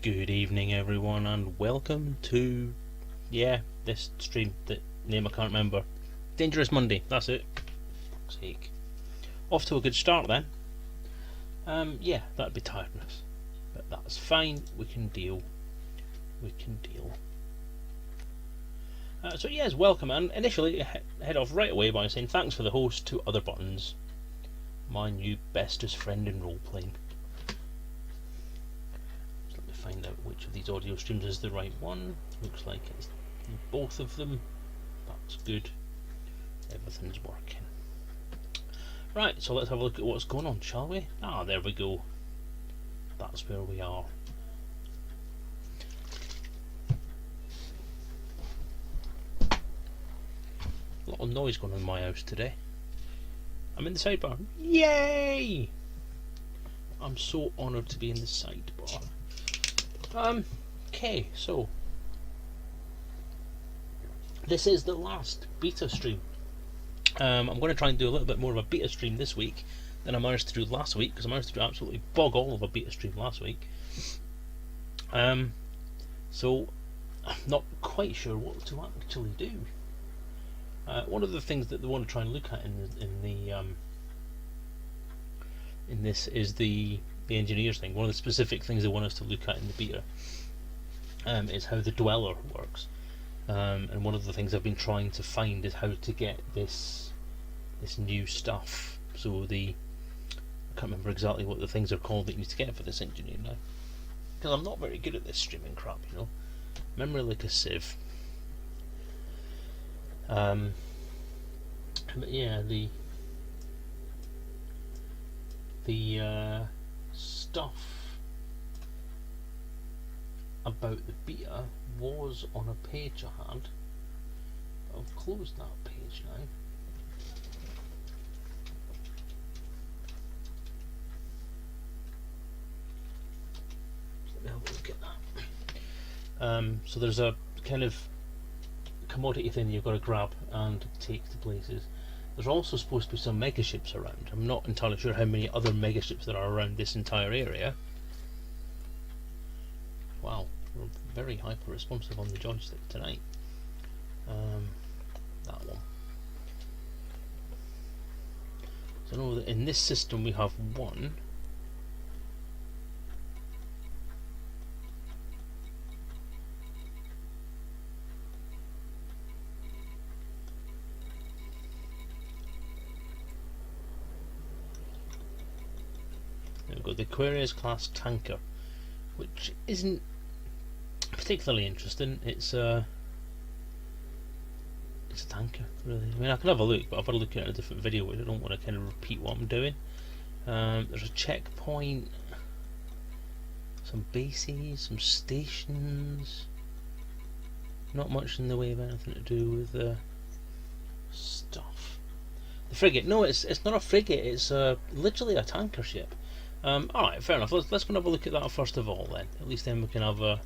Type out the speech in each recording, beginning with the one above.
Good evening everyone and welcome to, this stream, the name I can't remember. Dangerous Monday, that's it. Fuck's sake. Off to a good start then. That'd be tiredness. But that's fine, we can deal. So yes, welcome, and initially head off right away by saying thanks for the host to Other Buttons, my new bestest friend in role-playing. Find out which of these audio streams is the right one. Looks like it's both of them. That's good. Everything's working. Right, so let's have a look at what's going on, shall we? Ah, there we go. That's where we are. A lot of noise going on in my house today. I'm in the sidebar. Yay! I'm so honoured to be in the sidebar. Okay, so this is the last beta stream. I'm going to try and do a little bit more of a beta stream this week than I managed to do last week, because I managed to absolutely bog all of a beta stream last week. So I'm not quite sure what to actually do. One of the things that they want to try and look at in this is the engineers thing. One of the specific things they want us to look at in the beta is how the dweller works, and one of the things I've been trying to find is how to get this new stuff. So I can't remember exactly what the things are called that you need to get for this engineer now, because I'm not very good at this streaming crap, you know. Memory like a sieve. But yeah, the stuff about the beta was on a page I had. I've closed that page now. Let me have a look at that. So there's a kind of commodity thing you've got to grab and take to places. There's also supposed to be some megaships around. I'm not entirely sure how many other megaships there are around this entire area. Wow, we're very hyper responsive on the joystick tonight. That one. So I know that in this system we have one. We've got the Aquarius class tanker, which isn't particularly interesting. It's a tanker, really. I mean, I can have a look, but I've got to look at a different video, which I don't want to kind of repeat what I'm doing. There's a checkpoint, some bases, some stations. Not much in the way of anything to do with stuff. The frigate? No, it's not a frigate. It's literally a tanker ship. Alright, fair enough. Let's go and have a look at that first of all then. At least then we can have at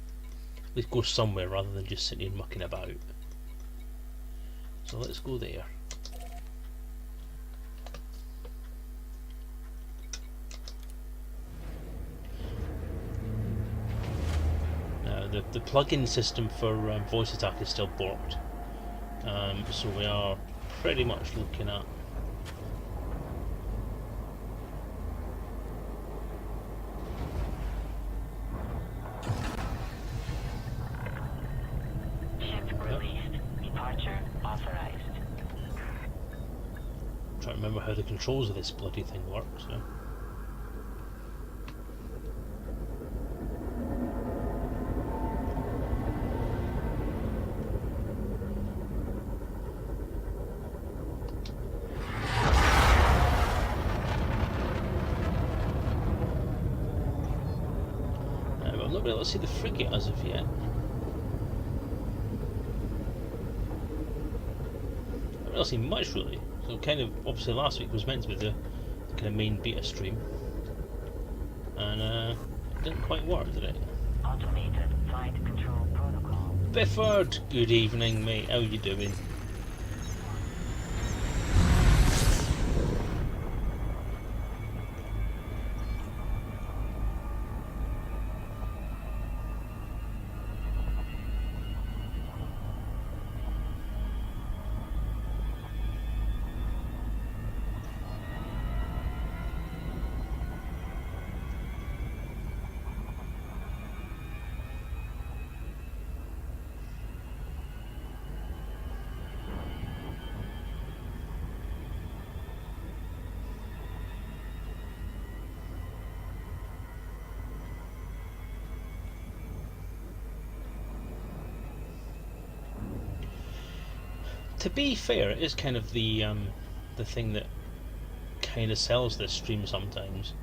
least go somewhere rather than just sitting here mucking about. So let's go there. Now the plug-in system for voice attack is still blocked. So we are pretty much looking at remember how the controls of this bloody thing work, so. But I'm not able to see the frigate as of yet. I haven't really seen much really. So kind of, obviously last week was meant to be the kind of main beta stream, and it didn't quite work, did it? Automated flight control protocol. Bifford, good evening mate, how you doing? To be fair, it is kind of the thing that kind of sells this stream sometimes.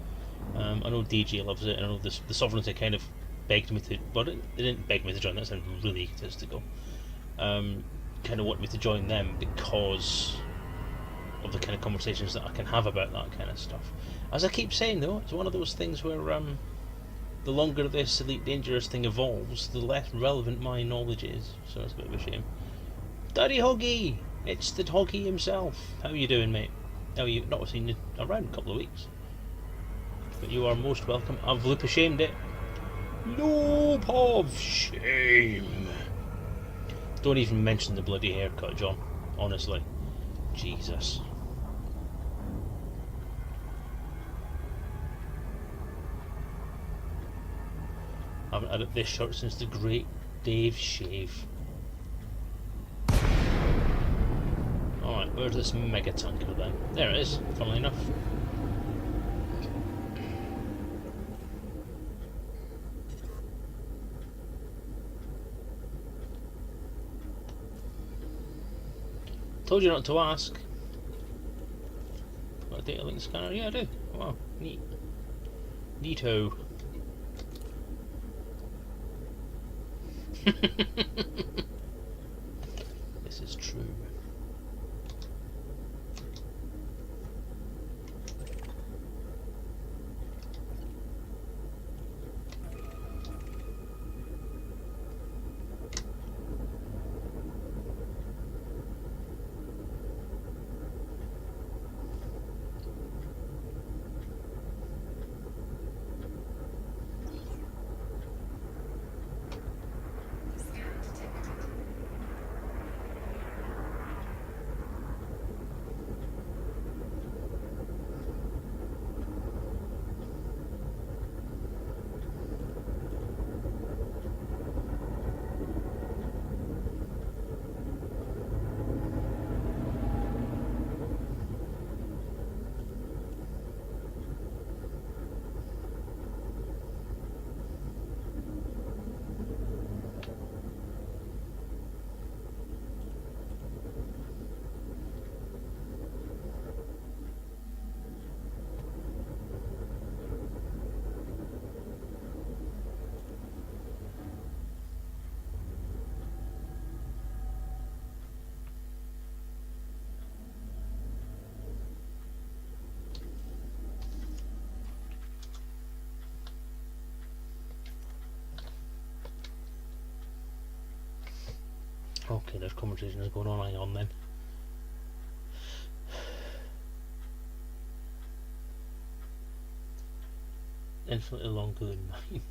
I know DJ loves it, and I know the Sovereignty kind of begged me to. Well, they didn't beg me to join. That sounds really egotistical. Kind of want me to join them because of the kind of conversations that I can have about that kind of stuff. As I keep saying though, it's one of those things where the longer this Elite Dangerous thing evolves, the less relevant my knowledge is. So it's a bit of a shame. Daddy Hoggy! It's the Hoggy himself. How are you doing, mate? How are you? Not seen you around a couple of weeks. But you are most welcome. I've loop of shamed it. Loop of shame. Don't even mention the bloody haircut, John. Honestly. Jesus. I haven't had this shirt since the great Dave shave. Alright, where's this mega tanker then? There it is, funnily enough. Told you not to ask. Got a data link scanner? Yeah, I do. Wow, neat. Neato. This is true. Okay, there's conversations going on. Hang on then. Infinitely longer than mine.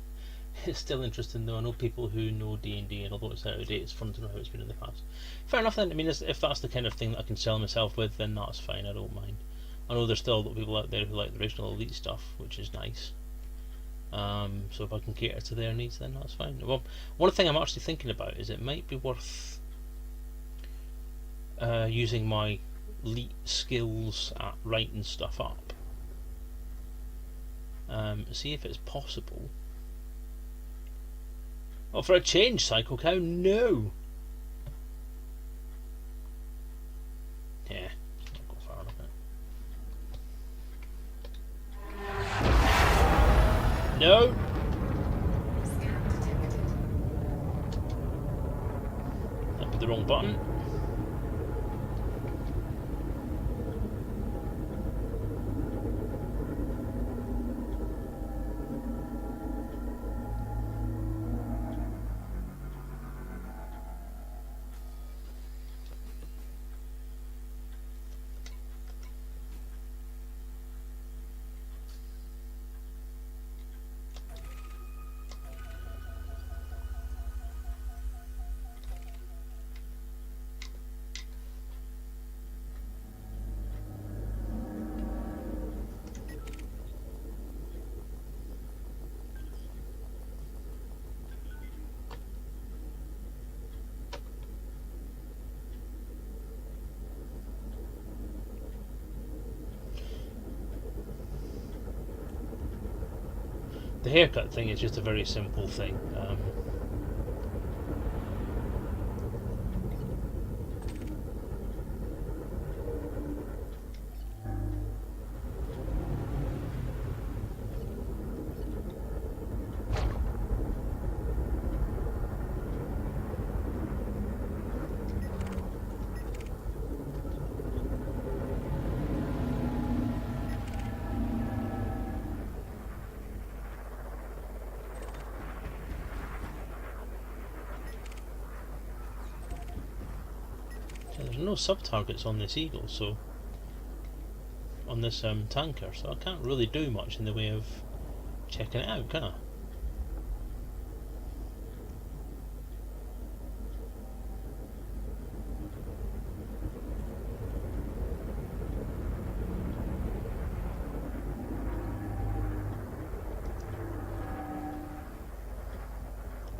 It's still interesting though. I know people who know D&D, and although it's out of date, it's fun to know how it's been in the past. Fair enough then. I mean, if that's the kind of thing that I can sell myself with, then that's fine. I don't mind. I know there's still a lot of people out there who like the original Elite stuff, which is nice. So if I can cater to their needs, then that's fine. Well, one thing I'm actually thinking about is it might be worth using my elite skills at writing stuff up. See if it's possible. Oh, for a change, Psycho Cow, no! Yeah, not go far enough. No! That'd be the wrong button. The haircut thing is just a very simple thing. there's no sub-targets on this Eagle, so on this tanker, so I can't really do much in the way of checking it out, can I?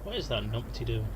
What is that numpty doing?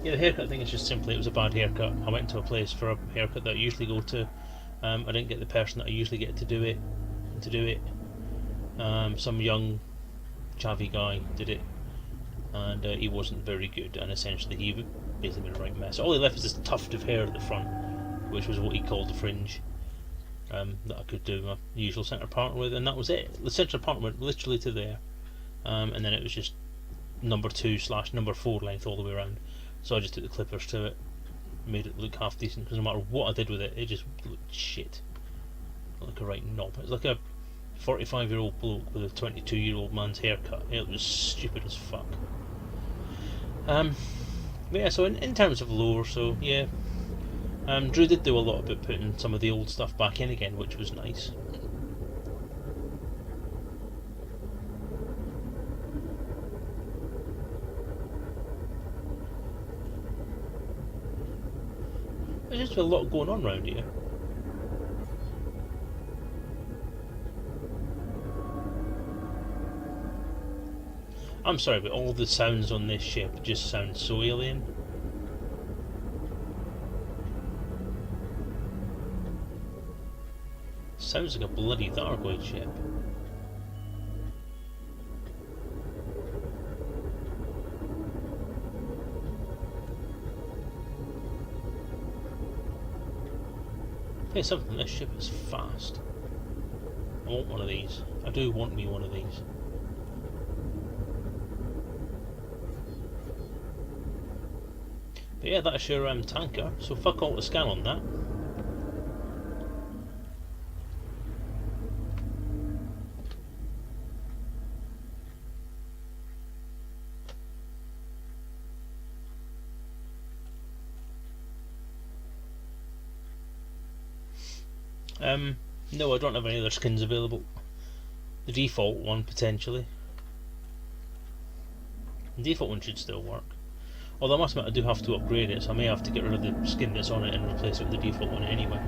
Yeah, the haircut thing is just simply, it was a bad haircut. I went to a place for a haircut that I usually go to. I didn't get the person that I usually get to do it. Some young chavvy guy did it, and he wasn't very good, and essentially he basically made a right mess. All he left was this tuft of hair at the front, which was what he called the fringe, that I could do my usual centre partner with, and that was it. The centre partner went literally to there, and then it was just number 2/number 4 length all the way around. So I just took the clippers to it, made it look half decent, because no matter what I did with it, it just looked shit. Like a right knob. It was like a 45-year-old bloke with a 22-year-old man's haircut. It was stupid as fuck. But yeah, so in terms of lore, so yeah, Drew did do a lot about putting some of the old stuff back in again, which was nice. There's just a lot going on around here. I'm sorry, but all the sounds on this ship just sound so alien. Sounds like a bloody Thargoid ship. Hey, something, this ship is fast. I want one of these. I do want me one of these. But yeah, that's your tanker, so fuck all to scan on that. No, I don't have any other skins available. The default one, potentially. The default one should still work. Although I must admit I do have to upgrade it, so I may have to get rid of the skin that's on it and replace it with the default one anyway.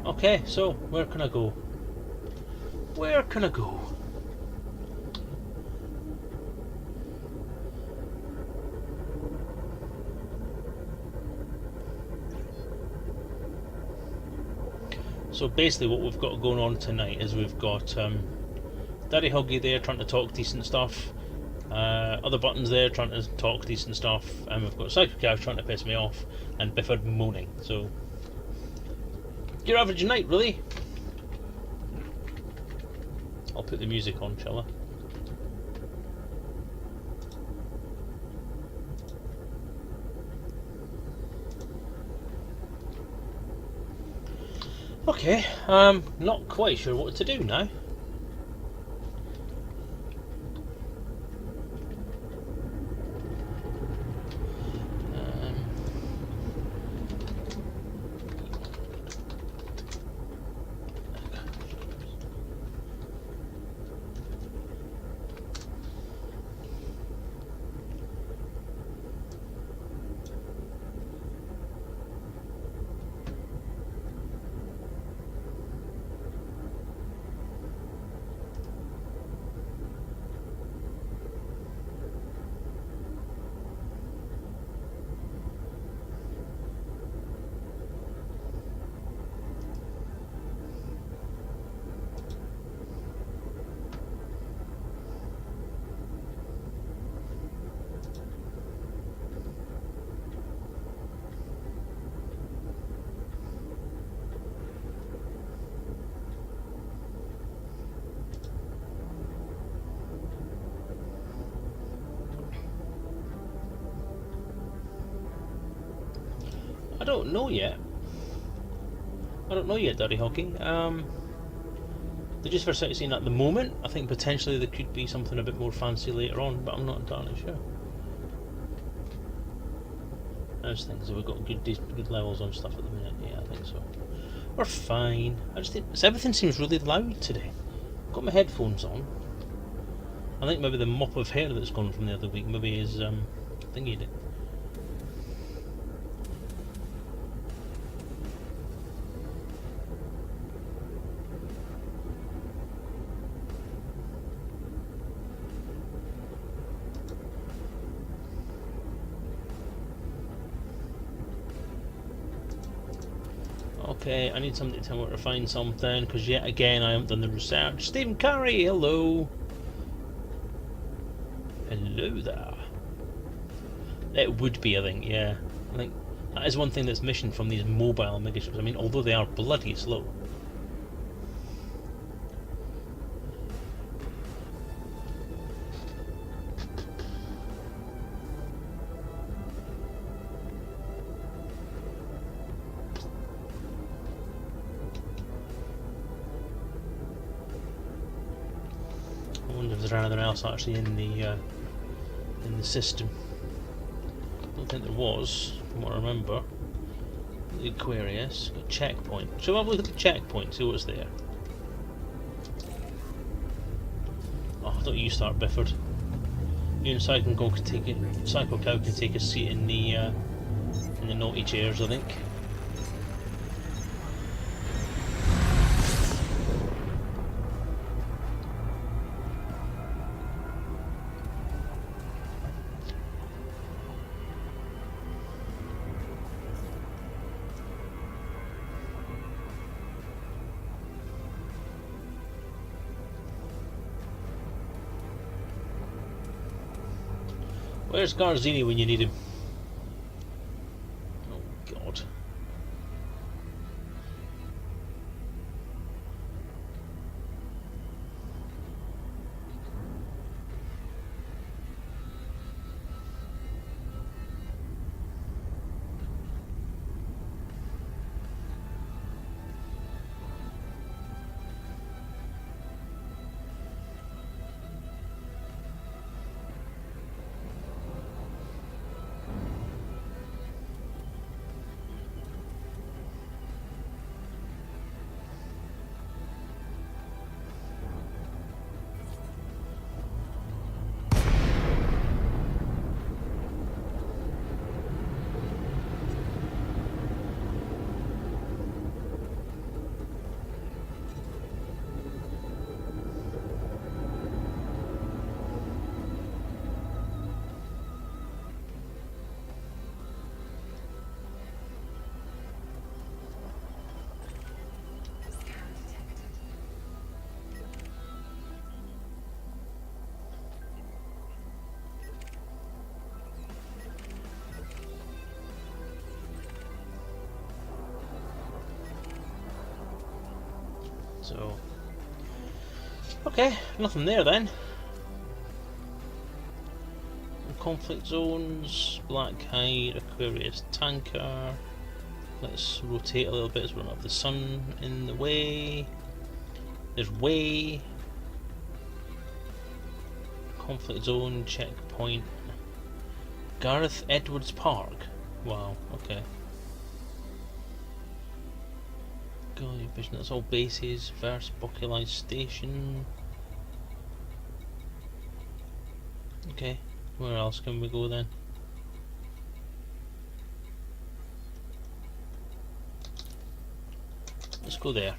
Okay, so where can I go? Where can I go? So basically what we've got going on tonight is we've got Daddy Huggy there trying to talk decent stuff, other buttons there trying to talk decent stuff, and we've got Psycho Cow trying to piss me off, and Bifford moaning. So your average night, really. I'll put the music on, shall I? Okay, not quite sure what to do now. I don't know yet. I don't know yet, Dirty Hockey. They're just for sightseeing at the moment. I think potentially there could be something a bit more fancy later on, but I'm not entirely sure. I just think so. We've got good levels on stuff at the minute. Yeah, I think so. We're fine. I just think everything seems really loud today. I've got my headphones on. I think maybe the mop of hair that's gone from the other week maybe is thingy it. Okay, I need somebody to tell me where to find something, because yet again I haven't done the research. Stephen Curry, hello! Hello there. It would be, I think, yeah. I think that is one thing that's missing from these mobile megaships. I mean, although they are bloody slow. I wonder if there's anything else actually in the system. I don't think there was, from what I remember. The Aquarius, got checkpoint. Shall we have a look at the checkpoint, see what's there? Oh, I thought you start, Bifford. You and Psycho Cow can take a seat in the naughty chairs, I think. Where's Garzini when you need him? Oh God. So, okay, nothing there then. Conflict zones, Black Hide, Aquarius tanker. Let's rotate a little bit so we don't have the sun in the way. There's way. Conflict zone, checkpoint. Gareth Edwards Park. Wow, okay. Gully Vision, that's all bases. Verse Boculi Station. Okay, where else can we go then? Let's go there.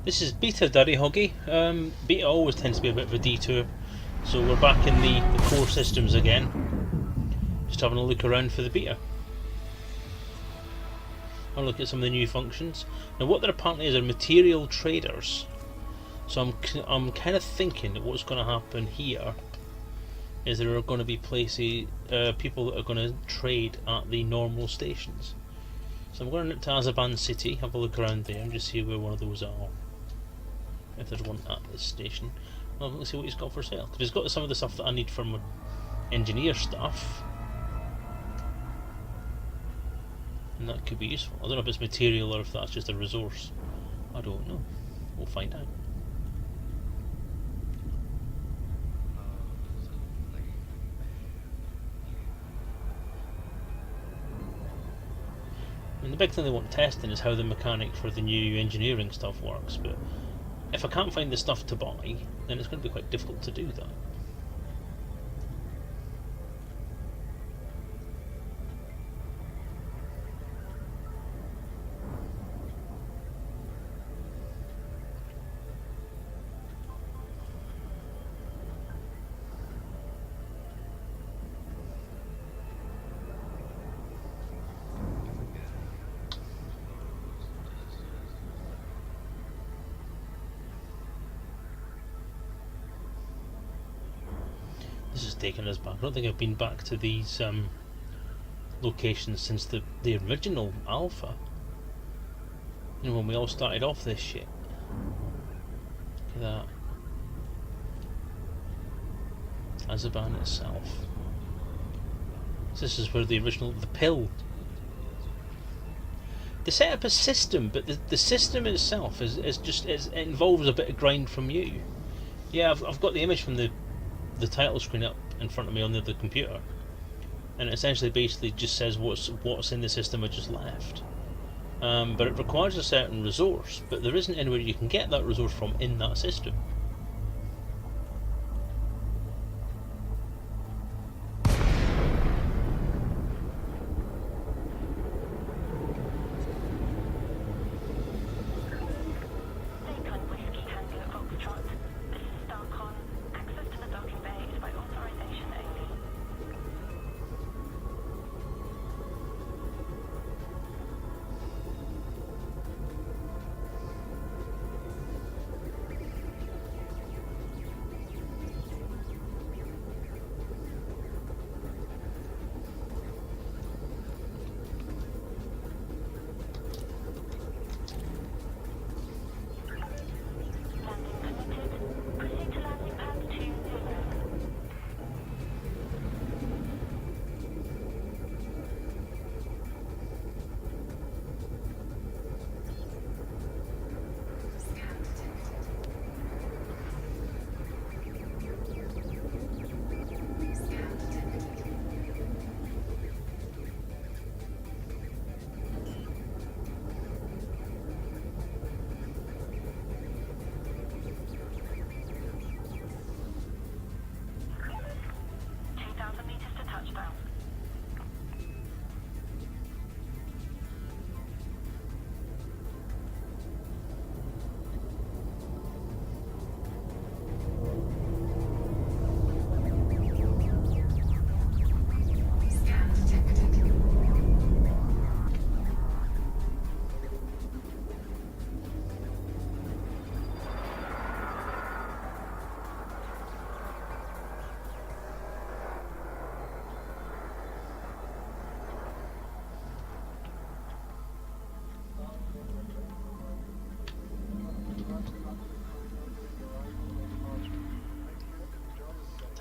This is beta, Dirty Hoggy. Beta always tends to be a bit of a detour, so we're back in the core systems again. Just having a look around for the beta. I'll look at some of the new functions. Now what there apparently is are material traders. So I'm kind of thinking that what's going to happen here is there are going to be places, people that are going to trade at the normal stations. So I'm going to Azaban City, have a look around there and just see where one of those are. If there's one at this station. Well, let's see what he's got for sale. Because he's got some of the stuff that I need for my engineer stuff. And that could be useful. I don't know if it's material or if that's just a resource. I don't know. We'll find out. And the big thing they want testing is how the mechanic for the new engineering stuff works, but if I can't find the stuff to buy, then it's going to be quite difficult to do that. This is taking us back. I don't think I've been back to these locations since the original alpha. You know, when we all started off this shit. Look at that. Azaban itself. So this is where the pill. They set up a system, but the system itself it involves a bit of grind from you. Yeah, I've got the image from the title screen up in front of me on the other computer, and it essentially basically just says what's in the system I just left. But it requires a certain resource, but there isn't anywhere you can get that resource from in that system.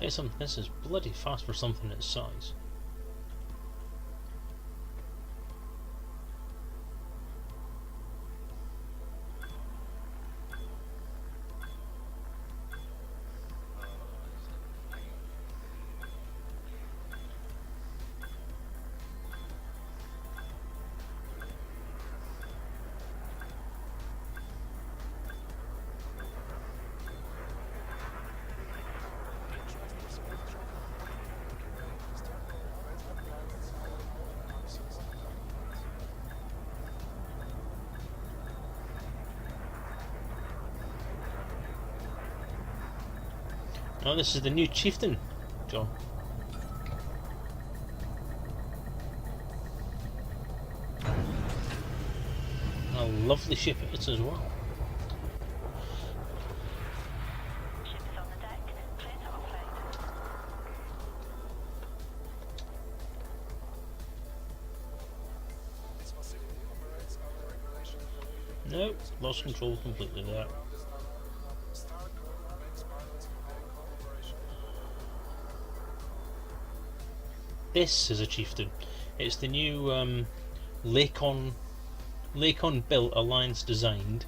Tell you something, this is bloody fast for something its size. Oh, this is the new Chieftain, John. lovely ship it is as well. Ships on the deck. Clear to offload. No, lost control completely there. This is a Chieftain. It's the new Lakon built, Alliance designed,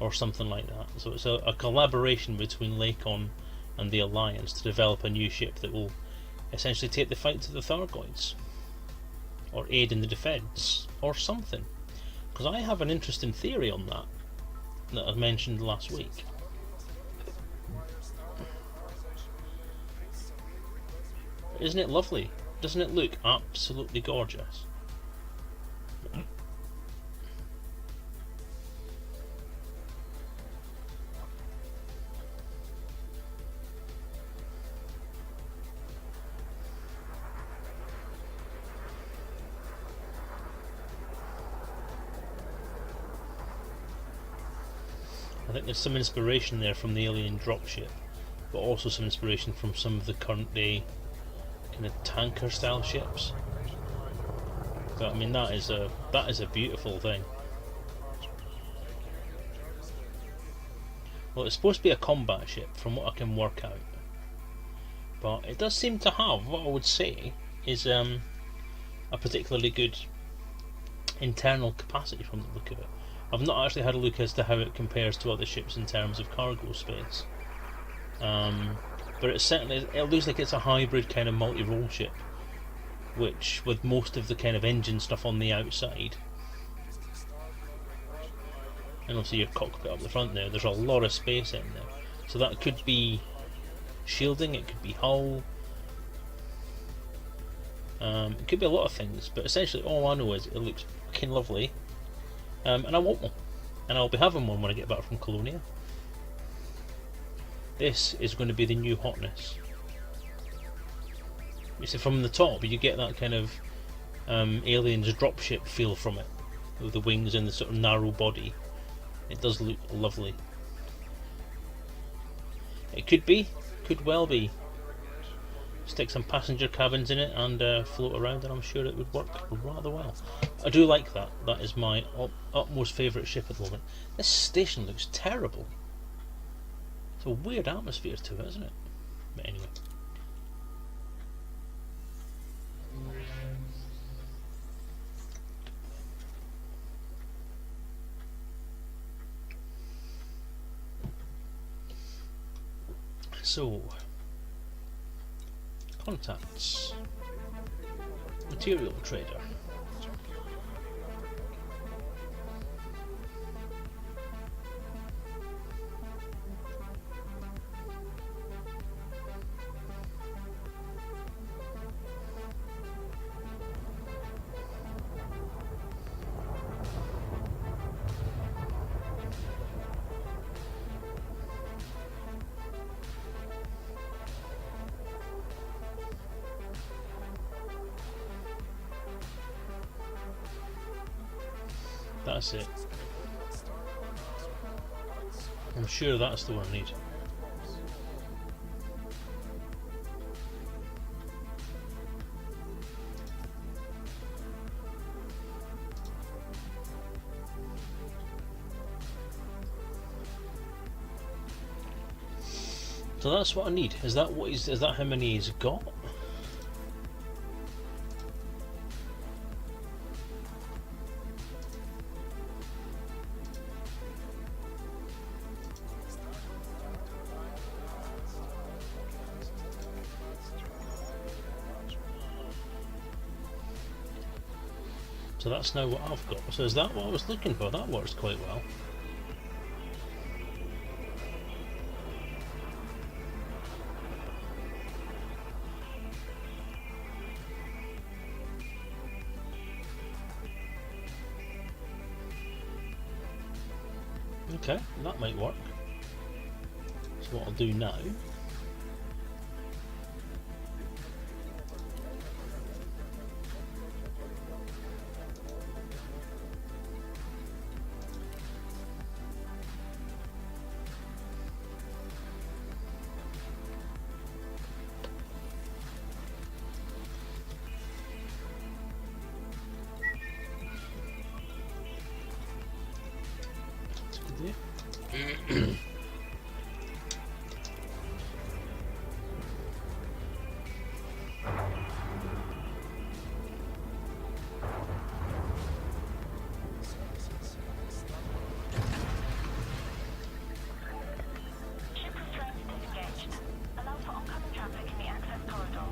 or something like that. So it's a collaboration between Lakon and the Alliance to develop a new ship that will essentially take the fight to the Thargoids, or aid in the defence, or something. Because I have an interesting theory on that I mentioned last week. Isn't it lovely? Doesn't it look absolutely gorgeous? I think there's some inspiration there from the alien dropship, but also some inspiration from some of the current day kind of tanker style ships. But I mean, that is a beautiful thing. Well, it's supposed to be a combat ship from what I can work out, but it does seem to have what I would say is a particularly good internal capacity from the look of it. I've not actually had a look as to how it compares to other ships in terms of cargo space, but it looks like it's a hybrid kind of multi-role ship, which with most of the kind of engine stuff on the outside, and obviously your cockpit up the front there's a lot of space in there, so that could be shielding, it could be hull, it could be a lot of things, but essentially all I know is it looks fucking lovely. And I want one, and I'll be having one when I get back from Colonia. This is going to be the new hotness. You see, from the top you get that kind of Aliens dropship feel from it, with the wings and the sort of narrow body. It does look lovely. It could well be. Stick some passenger cabins in it and float around, and I'm sure it would work rather well. I do like that. That is my utmost favourite ship at the moment. This station looks terrible. It's a weird atmosphere to it, isn't it? But anyway. So, contacts. Material trader. That's it. I'm sure that's the one I need. So that's what I need. Is that how many he's got? So that's now what I've got. So is that what I was looking for? That works quite well. Okay, that might work. So what I'll do now with you. Ship restraints disengaged. Allow for oncoming traffic in the access corridor.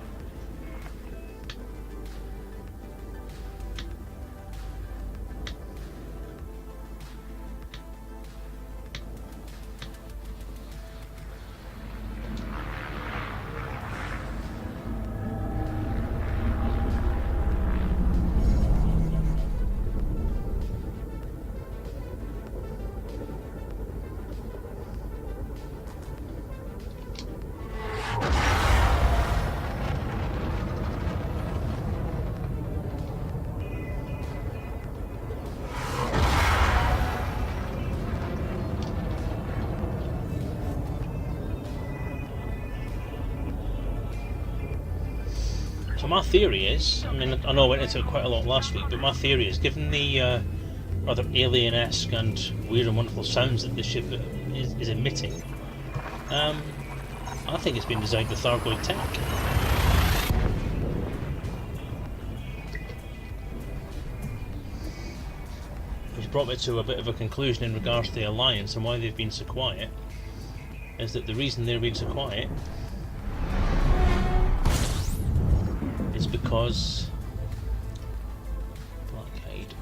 So my theory is, I mean, I know I went into it quite a lot last week, but my theory is, given the rather alien-esque and weird and wonderful sounds that the ship is emitting, I think it's been designed with Thargoid tech. Which brought me to a bit of a conclusion in regards to the Alliance and why they've been so quiet, is that the reason they're being so quiet is because blockade.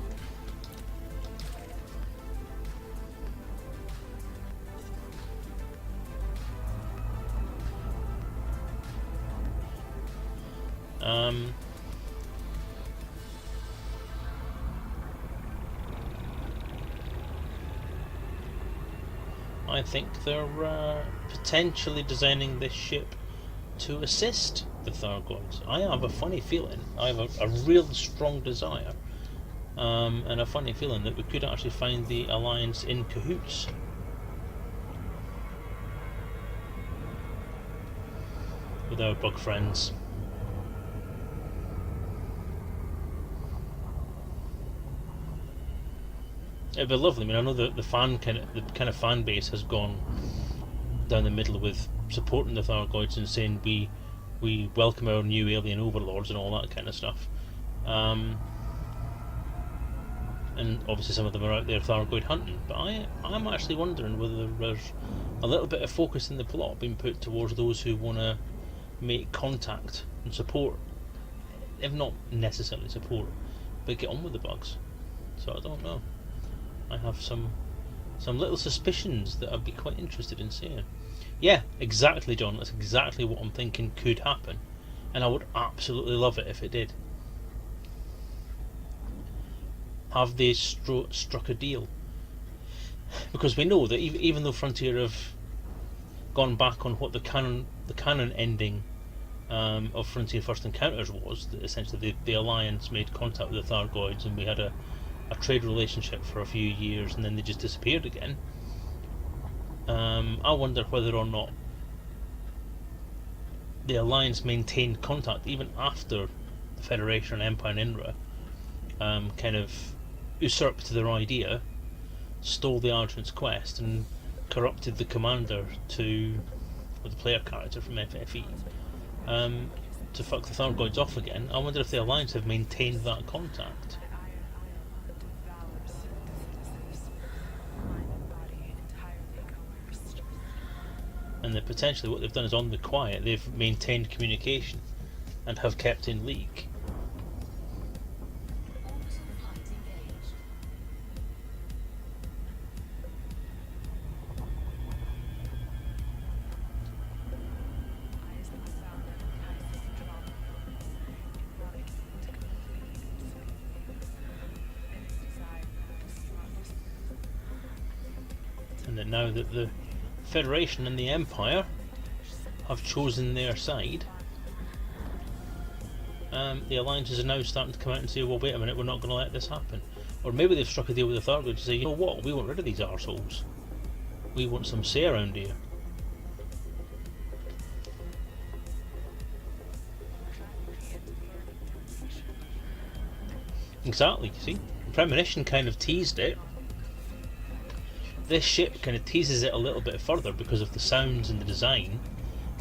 I think they're potentially designing this ship to assist the Thargoids. I have a funny feeling, I have a real strong desire, and a funny feeling that we could actually find the Alliance in cahoots. With our bug friends. It'd be lovely. I mean, I know the kind of fan base has gone down the middle with supporting the Thargoids and saying we welcome our new alien overlords and all that kind of stuff. And obviously some of them are out there Thargoid hunting. But I'm actually wondering whether there's a little bit of focus in the plot being put towards those who want to make contact and support, if not necessarily support, but get on with the bugs. So I don't know. I have some little suspicions that I'd be quite interested in seeing. Yeah, exactly, John. That's exactly what I'm thinking could happen, and I would absolutely love it if it did. Have they struck a deal? Because we know that even though Frontier have gone back on what the canon ending of Frontier First Encounters was, that essentially the Alliance made contact with the Thargoids, and we had a trade relationship for a few years, and then they just disappeared again. I wonder whether or not the Alliance maintained contact even after the Federation and Empire and Inra kind of usurped their idea, stole the Argent's quest, and corrupted the commander to, or the player character from FFE, to fuck the Thargoids off again. I wonder if the Alliance have maintained that contact. And that potentially what they've done is, on the quiet, they've maintained communication and have kept in league. And that now that the Federation and the Empire have chosen their side, the alliances are now starting to come out and say, well, wait a minute, we're not going to let this happen. Or maybe they've struck a deal with the Thargoids to say, you know what, we want rid of these arseholes. We want some say around here. Exactly, you see? Premonition kind of teased it. this ship kind of teases it a little bit further because of the sounds and the design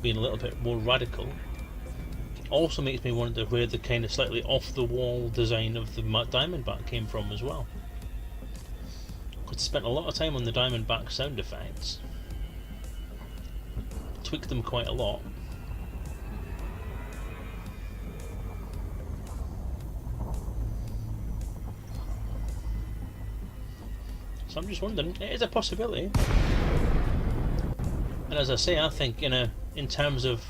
being a little bit more radical. Also makes me wonder where the kind of slightly off-the-wall design of the Diamondback came from as well. Because I spent a lot of time on the Diamondback sound effects, tweaked them quite a lot. So I'm just wondering, it is a possibility. And as I say, I think in terms of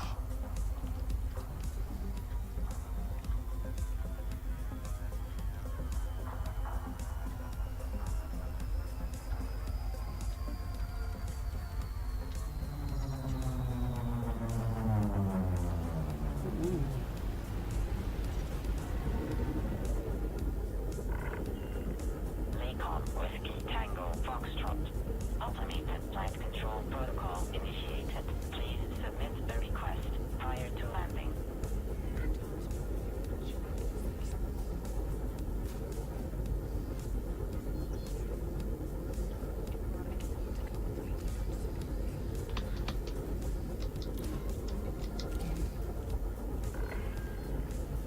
Recon Whiskey Tango Foxtrot. Automated flight control protocol initiated. Please submit a request prior to landing.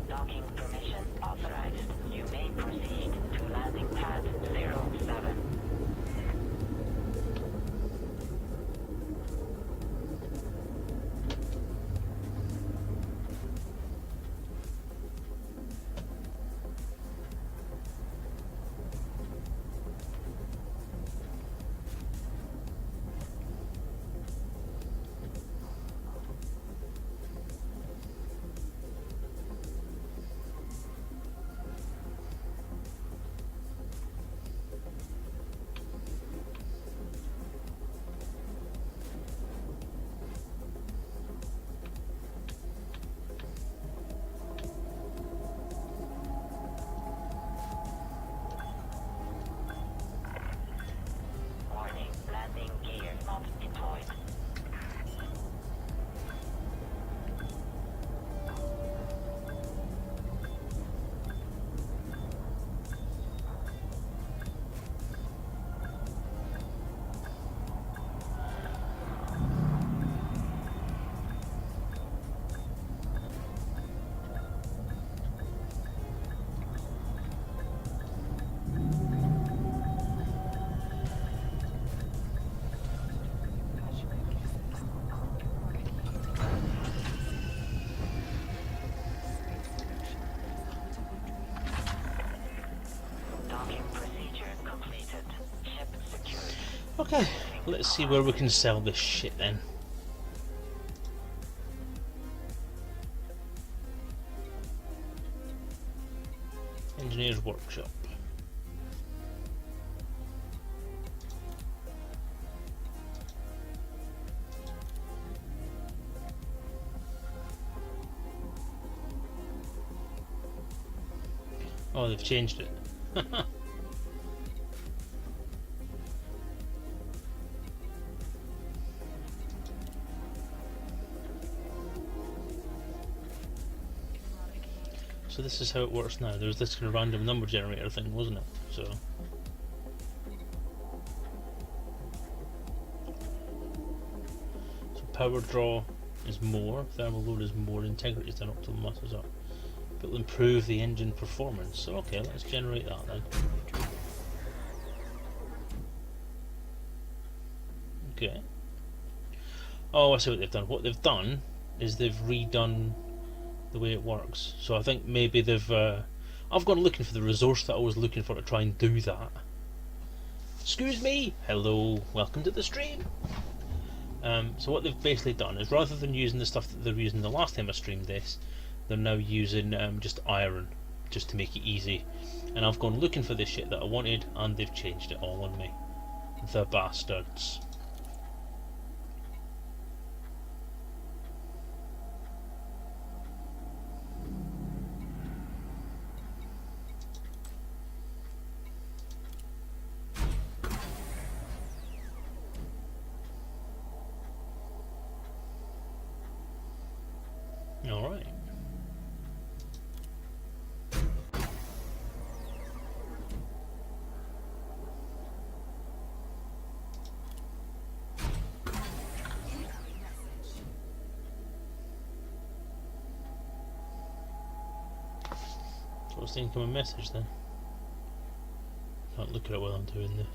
Docking permission authorized. You may proceed to landing pad 07. Warning, landing gear not deployed. Docking procedure completed. Ship secured. okay, let's see where we can sell this shit then. Engineer's workshop. Oh, they've changed it. So this is how it works now. There was this kind of random number generator thing, wasn't it? So power draw is more, thermal load is more, integrity is down, optimal mass is up. It will improve the engine performance. So okay, let's generate that then. Okay. Oh, I see what they've done. What they've done is they've redone the way it works. So I think maybe they've I've gone looking for the resource that I was looking for to try and do that. Excuse me! Hello, welcome to the stream! So what they've basically done is, rather than using the stuff that they were using the last time I streamed this, they're now using just iron, just to make it easy. And I've gone looking for this shit that I wanted, and they've changed it all on me. The bastards. Alright. what's the incoming message then? Can't look at it while I'm doing this.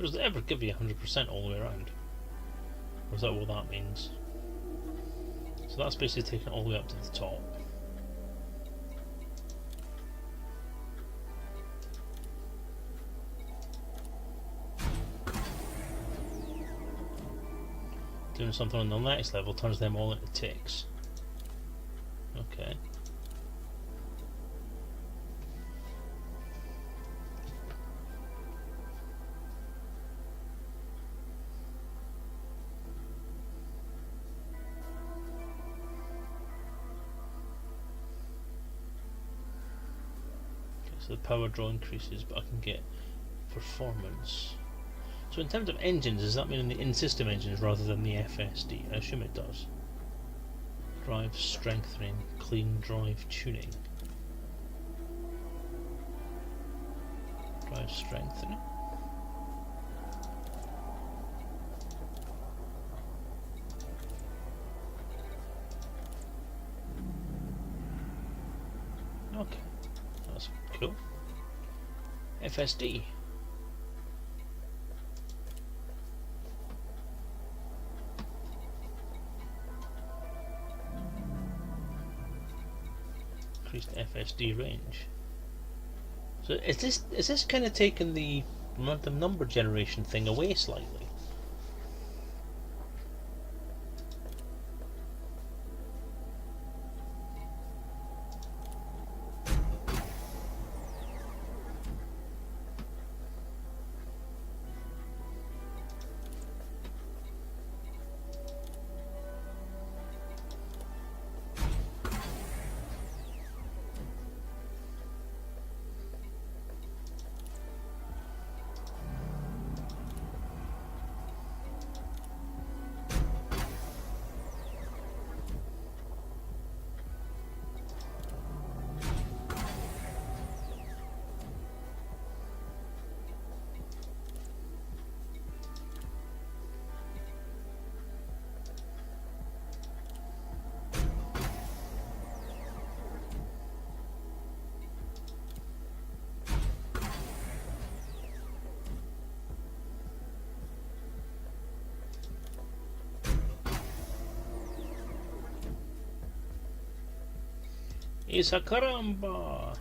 Does it ever give you 100% all the way around? Or is that what that means? So that's basically taking it all the way up to the top. Doing something on the next level turns them all into ticks. Okay. So the power draw increases, but I can get performance. So in terms of engines, does that mean the in-system engines rather than the FSD? I assume it does. Drive strengthening, clean drive tuning. Drive strengthening. Okay, that's cool. FSD. Increased FSD range. So is this kind of taking the random number generation thing away slightly? Isa caramba!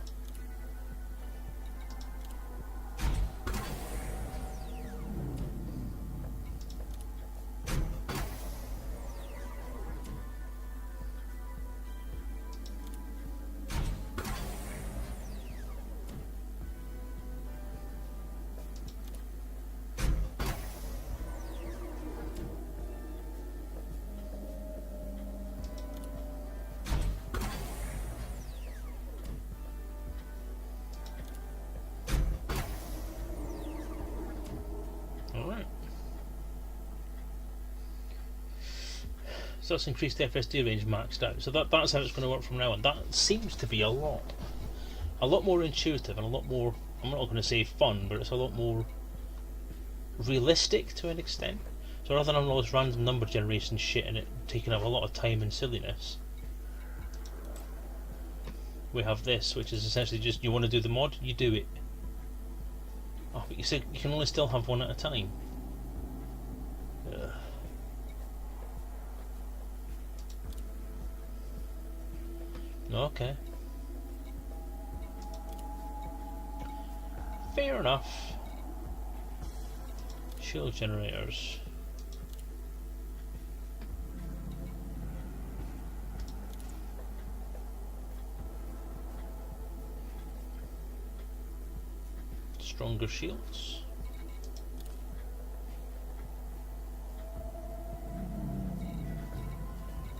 Alright. So that's increased FSD range maxed out. So that's how it's going to work from now on. That seems to be a lot more intuitive and a lot more, I'm not going to say fun, but it's a lot more realistic to an extent. So rather than all this random number generation shit and it taking up a lot of time and silliness, we have this, which is essentially just, you want to do the mod, you do it. Oh, but you said you can only still have one at a time. Ugh. Okay. Fair enough. Shield generators. Stronger shields.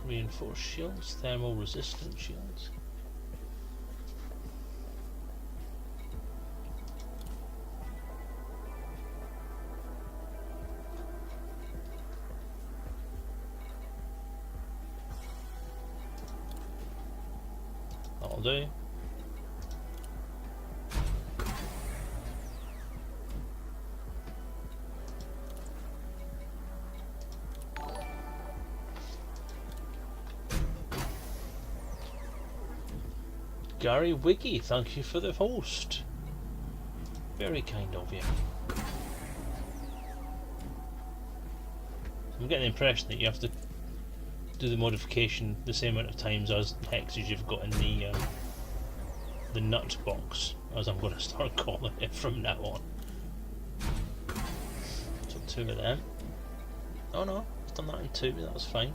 Reinforced shields, thermal resistant shields. That'll do. Gary Wiggy, thank you for the host. Very kind of you. I'm getting the impression that you have to do the modification the same amount of times as hexes you've got in the nut box, as I'm going to start calling it from now on. So 2 of them. Oh no, I've done that in 2, that's fine.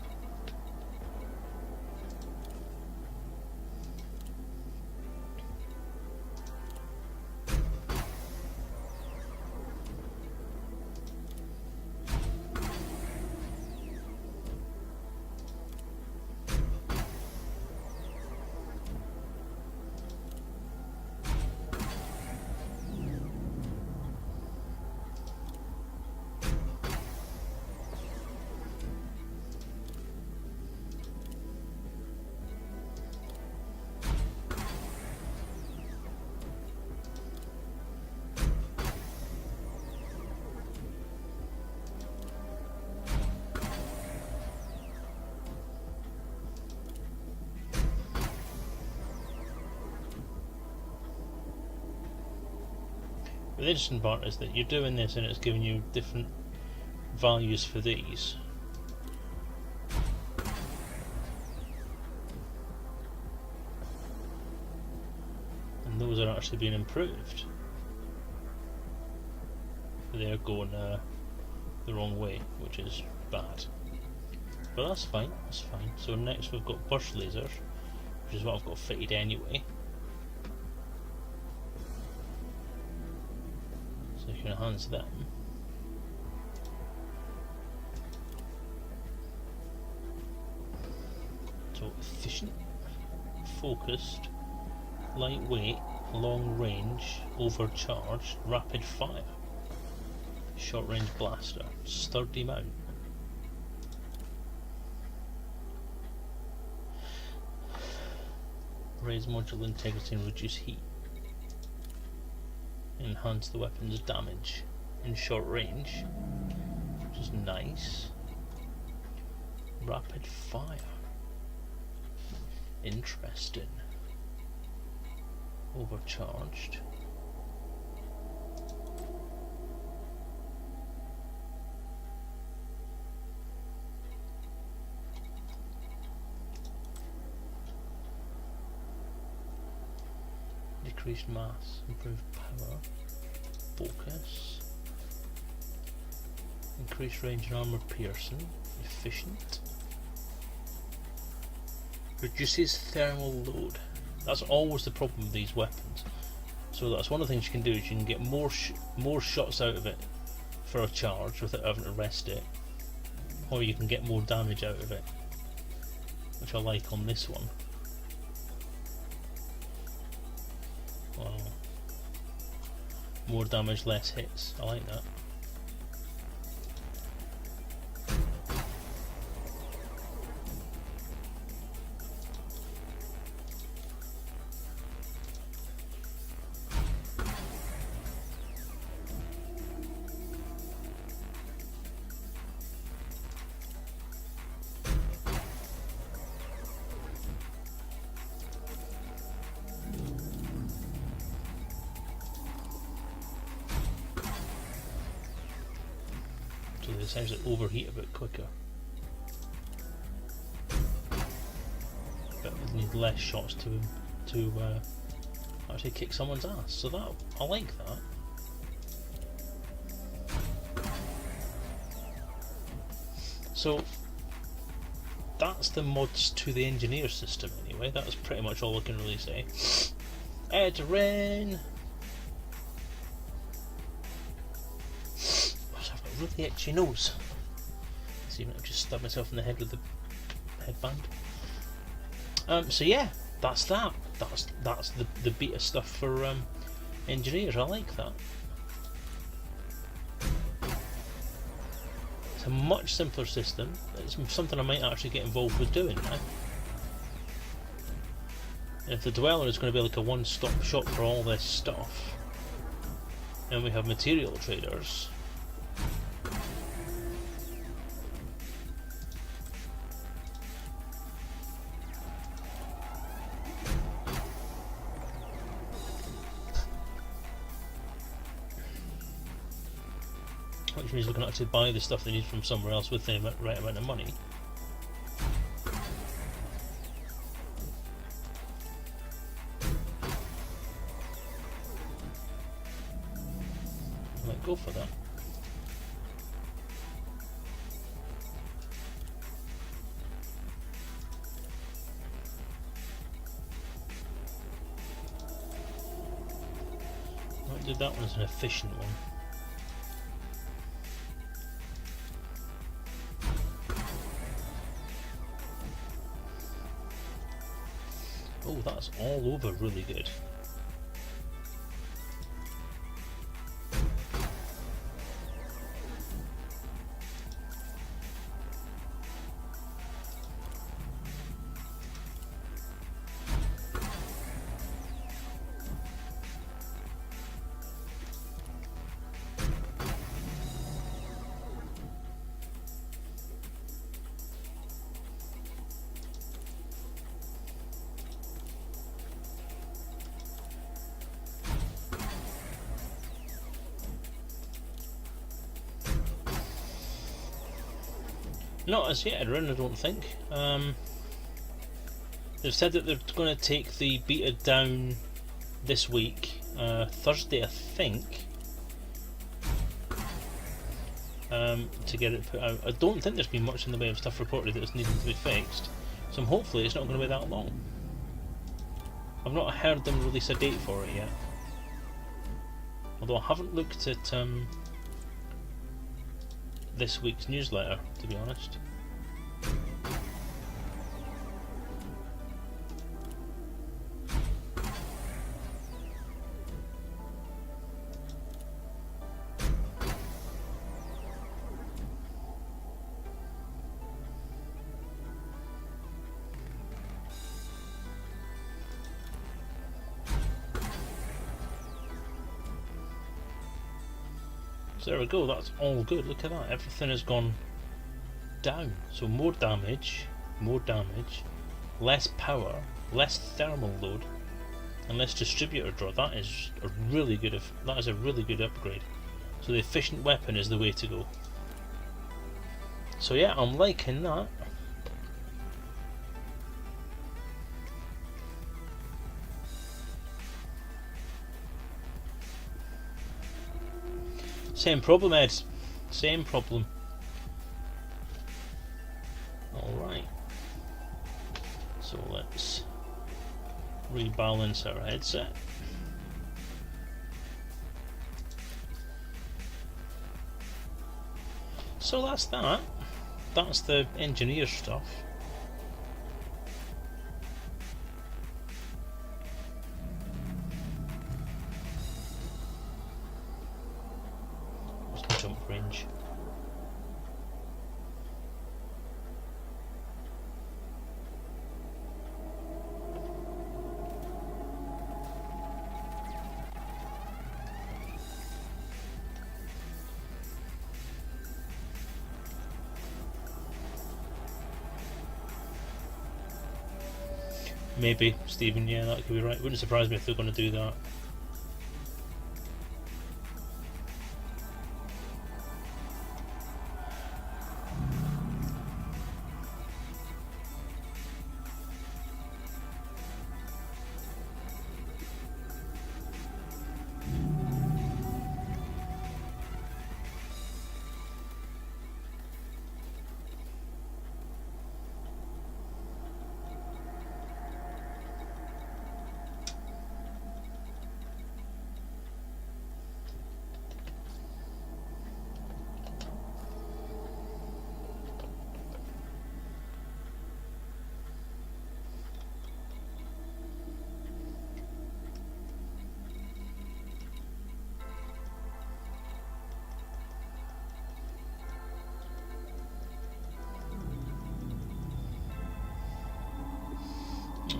The interesting part is that you're doing this and it's giving you different values for these. And those are actually being improved. They're going the wrong way, which is bad. But that's fine, that's fine. So next we've got burst lasers, which is what I've got fitted anyway. So you can enhance them. So efficient, focused, lightweight, long range, overcharged, rapid fire, short range blaster, sturdy mount. Raise modular integrity and reduce heat. Enhance the weapon's damage in short range, which is nice. Rapid fire. Interesting. Overcharged. Decreased mass, improved power, focus, increased range and armor piercing, efficient, reduces thermal load. That's always the problem with these weapons. So that's one of the things you can do, is you can get more shots out of it for a charge without having to rest it, or you can get more damage out of it, which I like on this one. Wow. More damage, less hits. I like that. essentially overheat a bit quicker. But we need less shots to actually kick someone's ass. So that I like that. So that's the mods to the engineer system anyway. That's pretty much all I can really say. Edrin! I've got a really itchy nose. See, I've just stabbed myself in the head with the headband. So yeah, that's that. That's the beta stuff for engineers. I like that. It's a much simpler system. It's something I might actually get involved with doing now. And if the dweller is going to be like a one-stop shop for all this stuff, and we have material traders, which means we can actually buy the stuff they need from somewhere else with the right amount of money. I might go for that. I might do that one as an efficient one. Oh, that's all over really good. Not as yet, Edrin, I don't think. They've said that they're going to take the beta down this week, Thursday I think, to get it put out. I don't think there's been much in the way of stuff reported that's needing to be fixed, so hopefully it's not going to be that long. I've not heard them release a date for it yet, although I haven't looked at this week's newsletter, to be honest. So there we go, that's all good. Look at that, everything has gone down. So more damage, less power, less thermal load, and less distributor draw. That is a really good upgrade. So the efficient weapon is the way to go. So yeah, I'm liking that. Same problem, Ed. Same problem. Alright. So let's rebalance our headset. So that's that. That's the engineer stuff. Jump range. Maybe, Stephen, yeah, that could be right. Wouldn't surprise me if they're going to do that.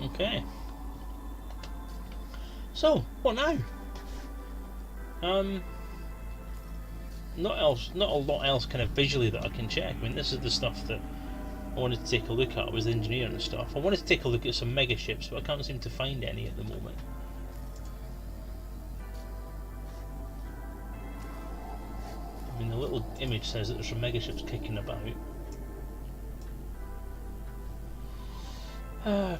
Okay. So, what now? Not a lot else kind of visually that I can check. I mean, this is the stuff that I wanted to take a look at, was the engineering and stuff. I wanted to take a look at some mega ships, but I can't seem to find any at the moment. I mean, the little image says that there's some mega ships kicking about.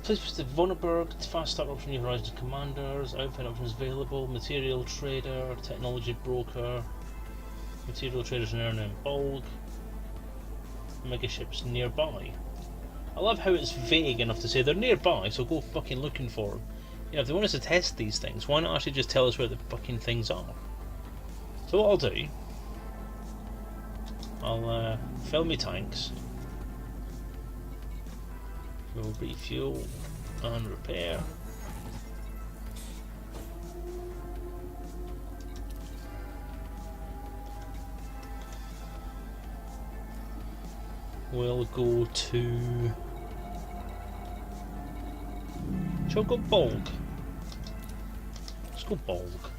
Please visit Vonneberg, fast start option, New Horizons commanders, outfit options available, material trader, technology broker, material traders and earn in bulk, mega ships nearby. I love how it's vague enough to say they're nearby, so go fucking looking for them. You know, if they want us to test these things, why not actually just tell us where the fucking things are? So what I'll do, I'll fill my tanks, we'll refuel and repair. We'll go to... shall we go bulk? Let's go bulk.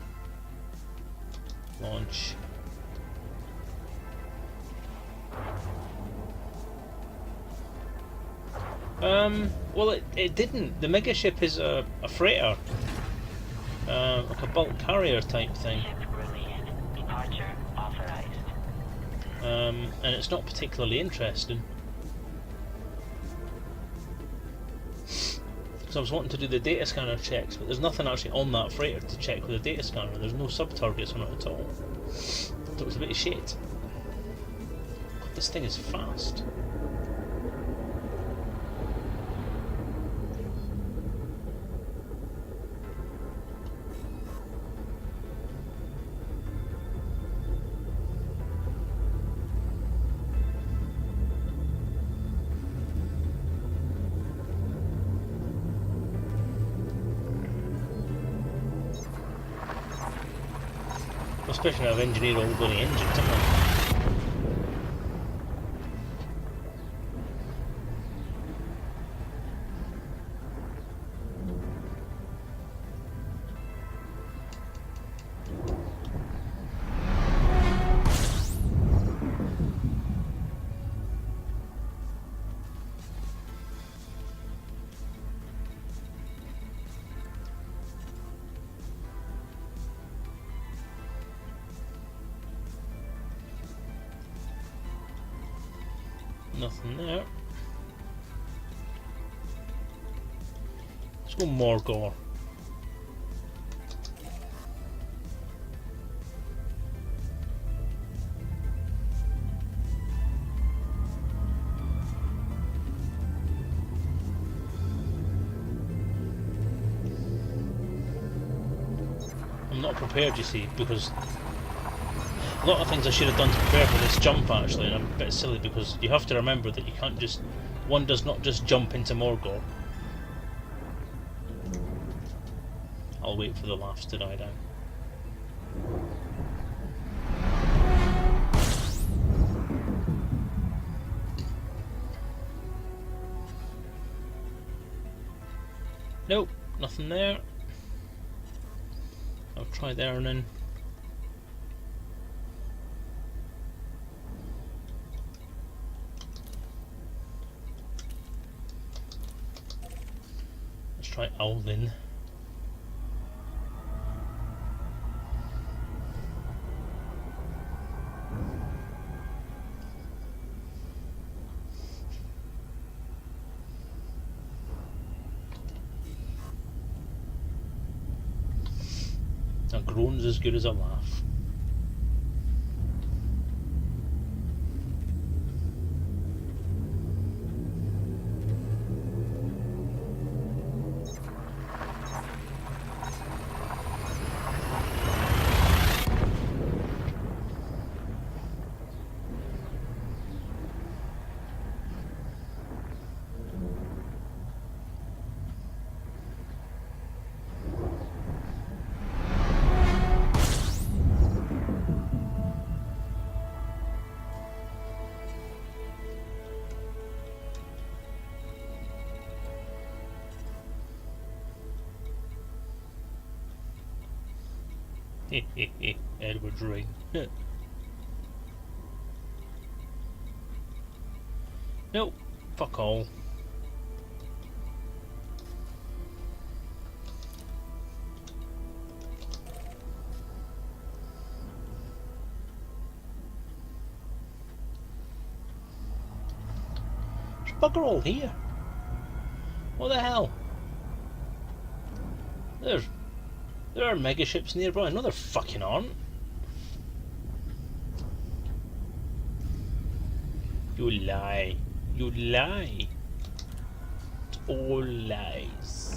Launch. Well it didn't. The mega ship is a freighter. Like a bulk carrier type thing. Departure authorized. And it's not particularly interesting. So I was wanting to do the data scanner checks, but there's nothing actually on that freighter to check with the data scanner. There's no sub-targets on it at all. So it was a bit of shit. God, this thing is fast. Especially I've engineered all the bloody engines, haven't I? Nothing there. Let's go Morgor. I'm not prepared, you see, because a lot of things I should have done to prepare for this jump actually, and I'm a bit silly because you have to remember that you can't just... one does not just jump into Morgor. I'll wait for the laughs to die down. Nope, nothing there. I'll try there and then. Let's try Alvin. A groan's as good as a laugh. Edward's ring. Nope, fuck all. There's bugger all here. What the hell? There are megaships nearby. No, there fucking aren't. You lie. You lie. It's all lies.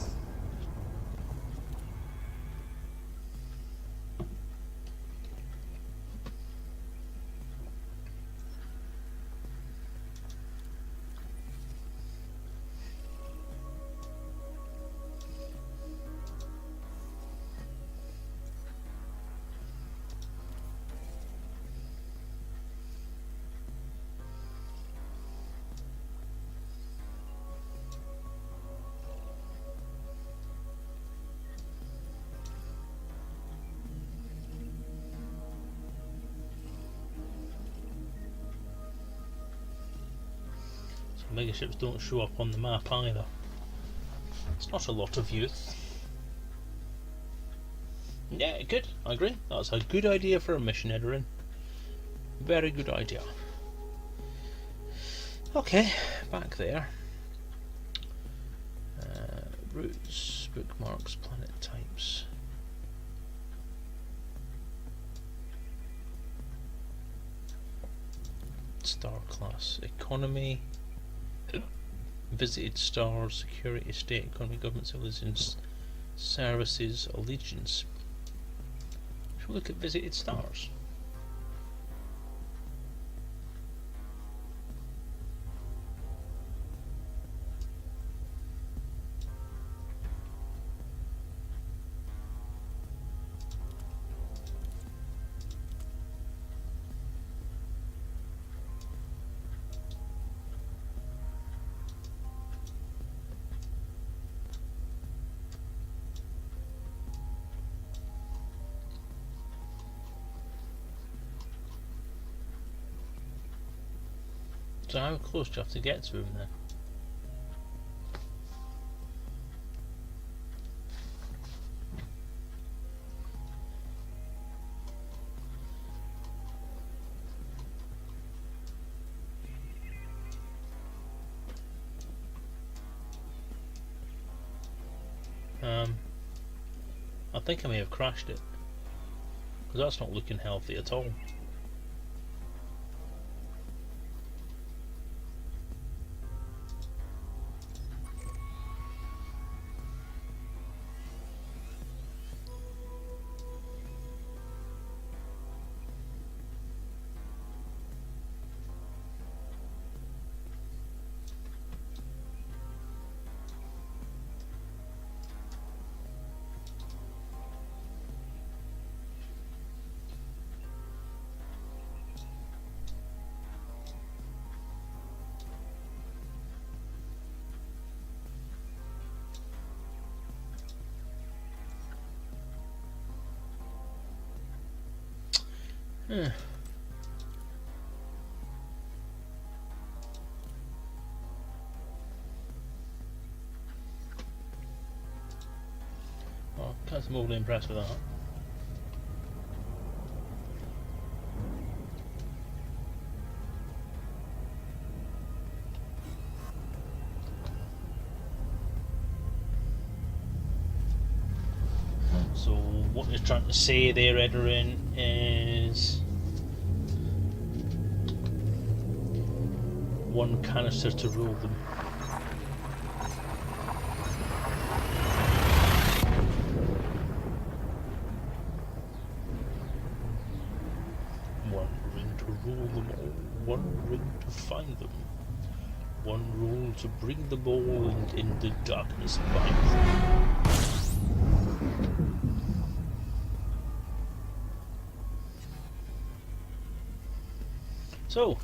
Megaships don't show up on the map either. It's not a lot of use. Yeah, good. I agree. That's a good idea for a mission, Edorin. Very good idea. Okay, back there. Routes, bookmarks, planet types. Star class, economy. Visited stars, security, state, economy, government, civilizations, services, allegiance. Should we look at visited stars? So how close do you have to get to him then? I think I may have crashed it, because that's not looking healthy at all. Yeah. Well, I'm overly impressed with that. So what you're trying to say there, Edorin, is one canister to rule them. One ring to rule them all, one ring to find them, one rule to bring them all, and in the darkness bind them. So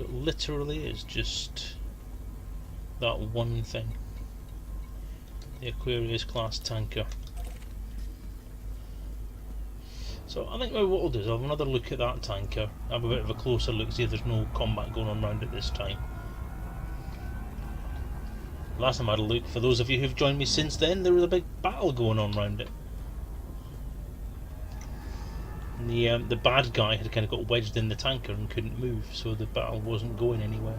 it literally is just that one thing. the Aquarius class tanker. So I think maybe what we'll do is I'll have another look at that tanker, have a bit of a closer look, see if there's no combat going on around it this time. Last time I had a look, for those of you who've joined me since then, there was a big battle going on around it. And the bad guy had kind of got wedged in the tanker and couldn't move, so the battle wasn't going anywhere.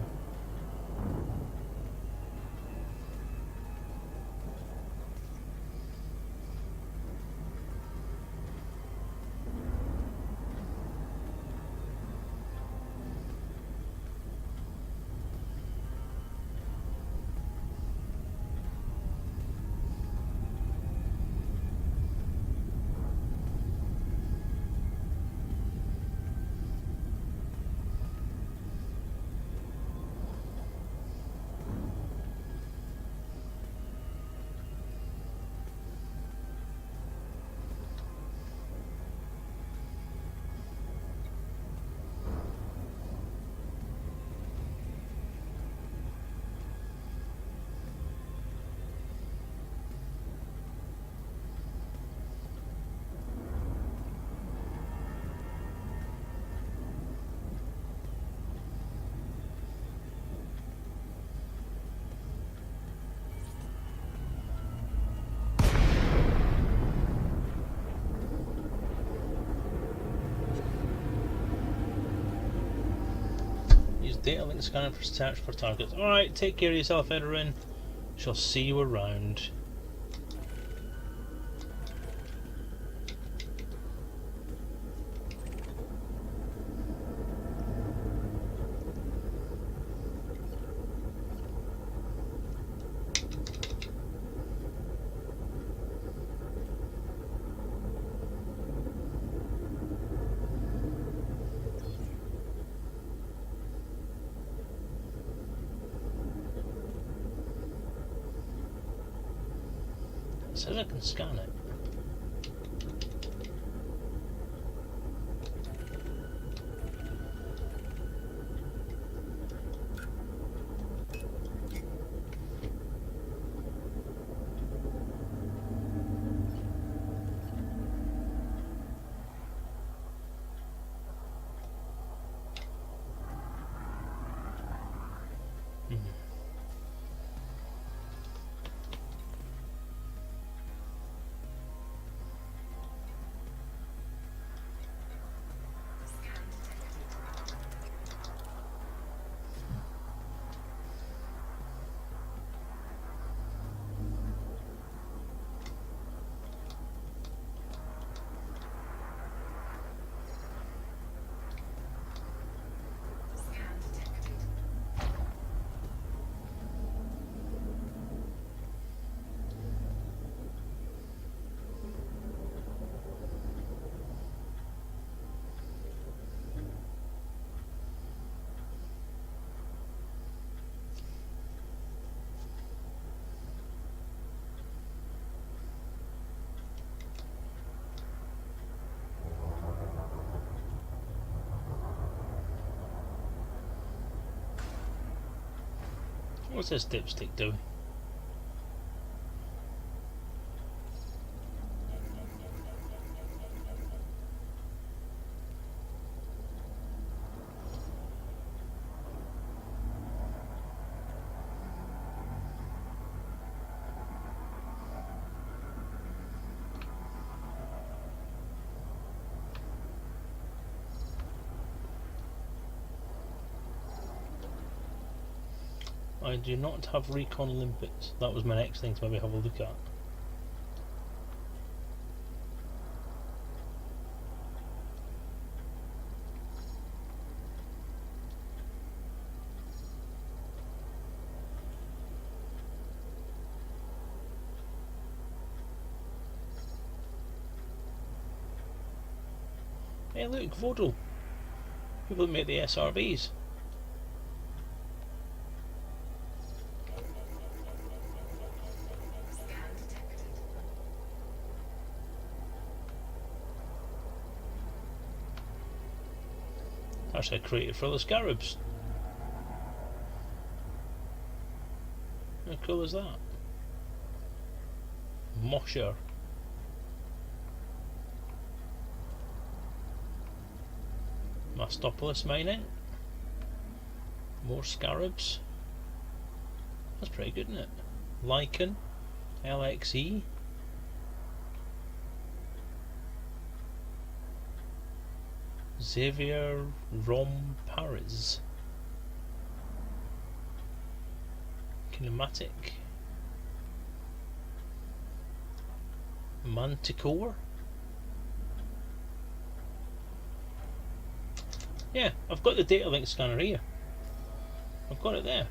Data link scanner for search for targets. Alright, take care of yourself, Edorin. Shall see you around. It says I can scan it. What's this dipstick doing? I do not have recon limpets. That was my next thing to maybe have a look at. Hey look, Vodal. People that make the SRVs. Actually, I created for the scarabs. How cool is that? Mosher. Mastopolis mining. More scarabs. That's pretty good, isn't it? Lichen. LXE. Xavier Rom Paris. Kinematic. Manticore. Yeah, I've got the data link scanner here. I've got it there.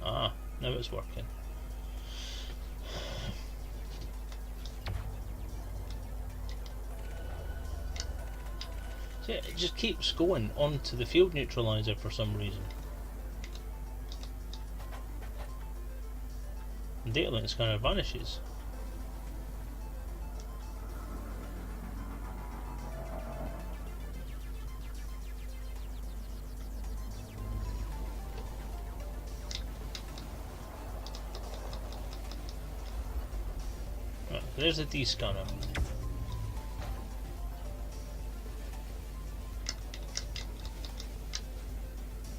Ah, now it's working. See, it just keeps going onto the field neutralizer for some reason. The data link scanner vanishes. Right, there's the D scanner.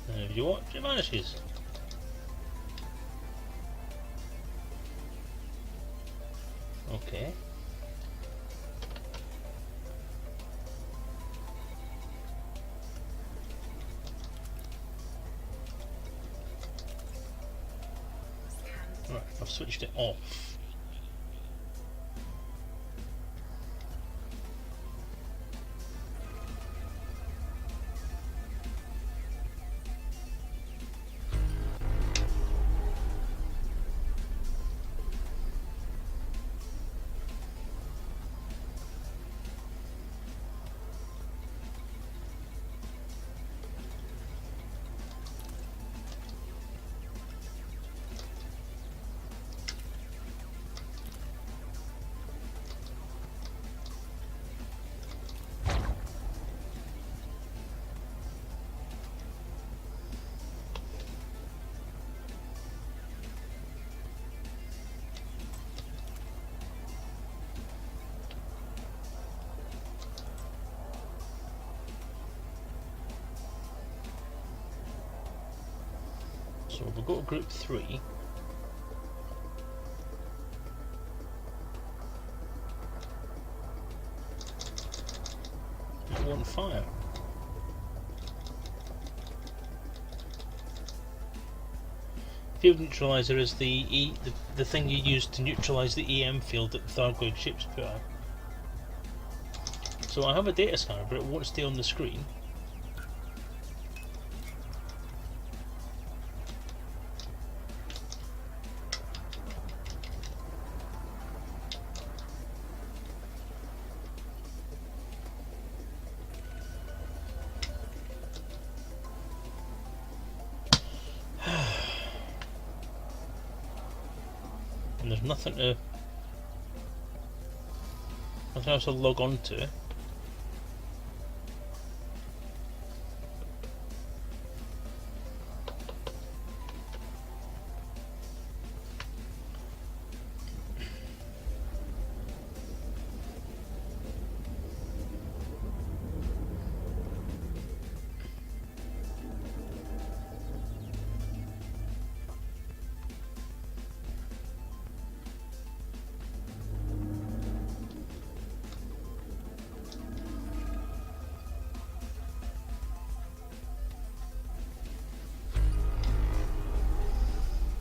And if you watch, it vanishes. Okay. Right, I've switched it off. So we'll go to group 3. It won't fire. Field neutralizer is the thing you use to neutralize the EM field that the Thargoid ships put out. So I have a data scanner, but it won't stay on the screen. And there's nothing else to log on to.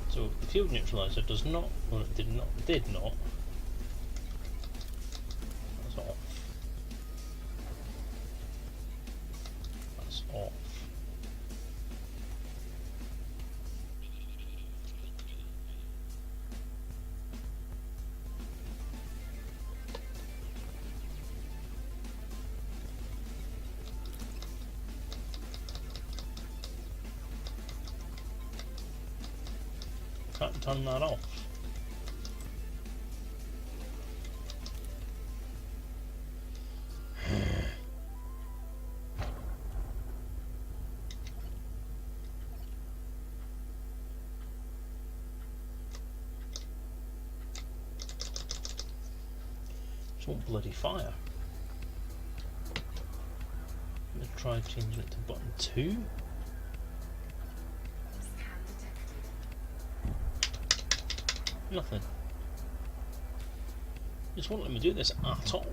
So the field neutralizer does not, well it did not, that's off. That's off. can't turn that off. It's all bloody fire. I'm going to try changing it to button 2. Nothing. Just won't let me do this at all.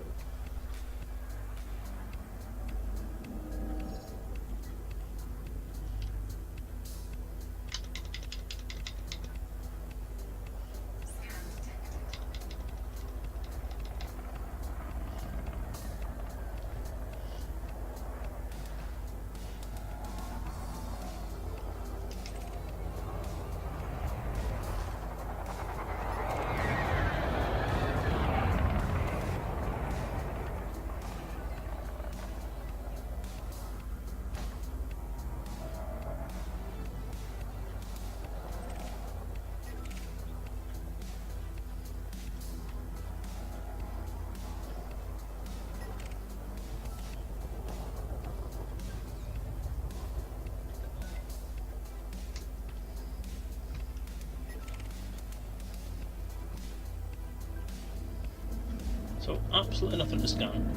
So absolutely nothing to scan.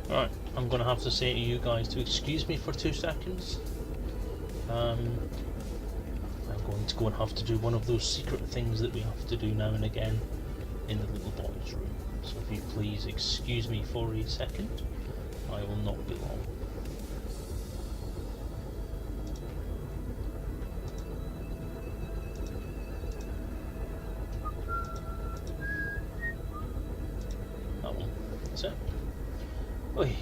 Alright, I'm going to have to say to you guys to excuse me for 2 seconds. I'm going to go and have to do one of those secret things that we have to do now and again in the little boy's room. So if you please excuse me for a second, I will not be long. That one. That's it. Oi.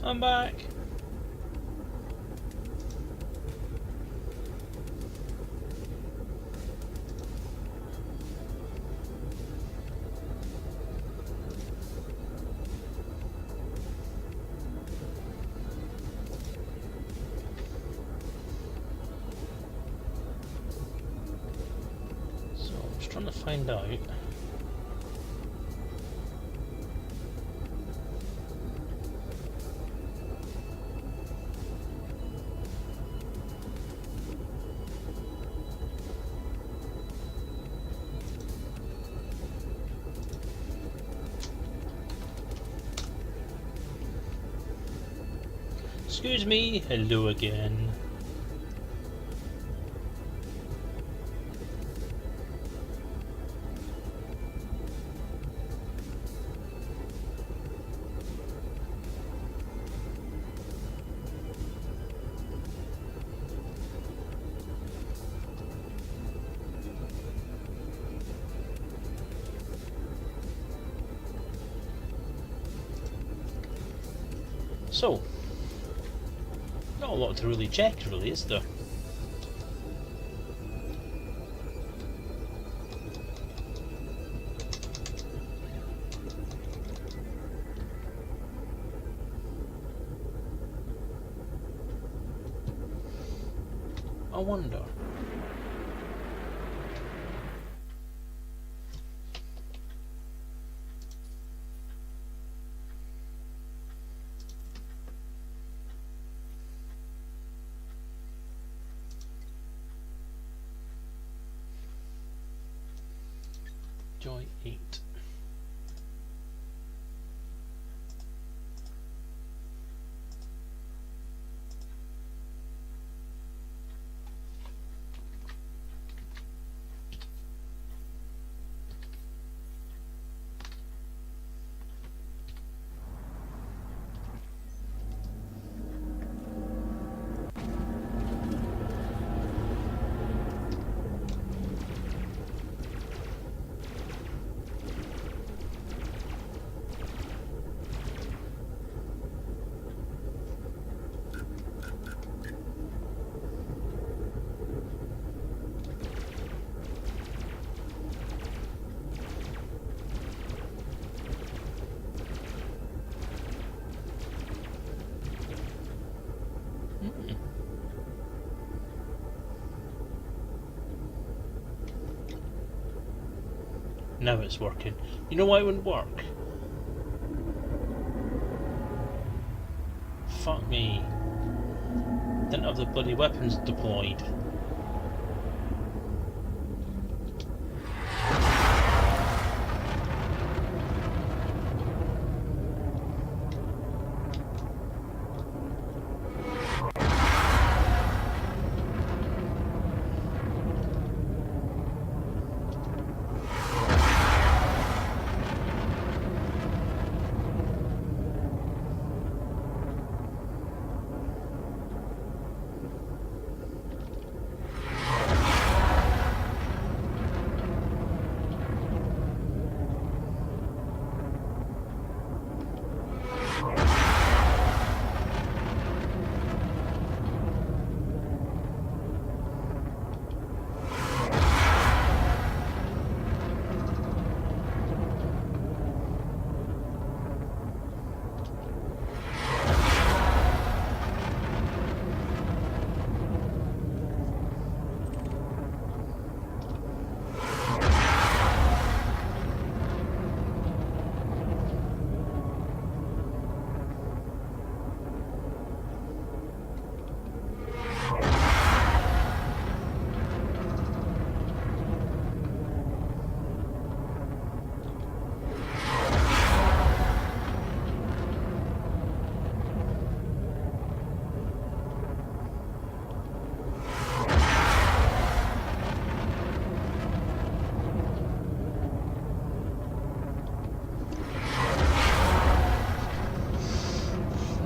I'm back. find out. Excuse me, hello again. So, not a lot to really check, really, is there? I wonder. Joy 8. Now it's working. You know why it wouldn't work? Fuck me. Didn't have the bloody weapons deployed.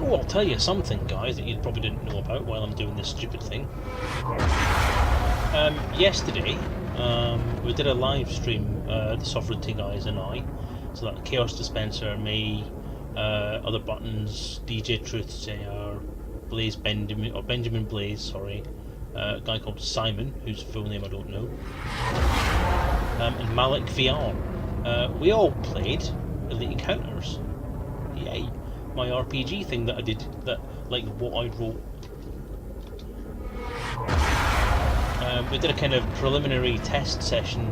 Oh, I'll tell you something, guys, that you probably didn't know about while I'm doing this stupid thing. Yesterday, we did a live stream, the Sovereignty guys and I. So that Chaos Dispenser, me, other buttons, DJ Truth Sayer, Benjamin Blaze, sorry, a guy called Simon, whose full name I don't know, and Malik VR. We all played Elite Encounters. Yay! My RPG thing that I did, that like what I wrote. We did a kind of preliminary test session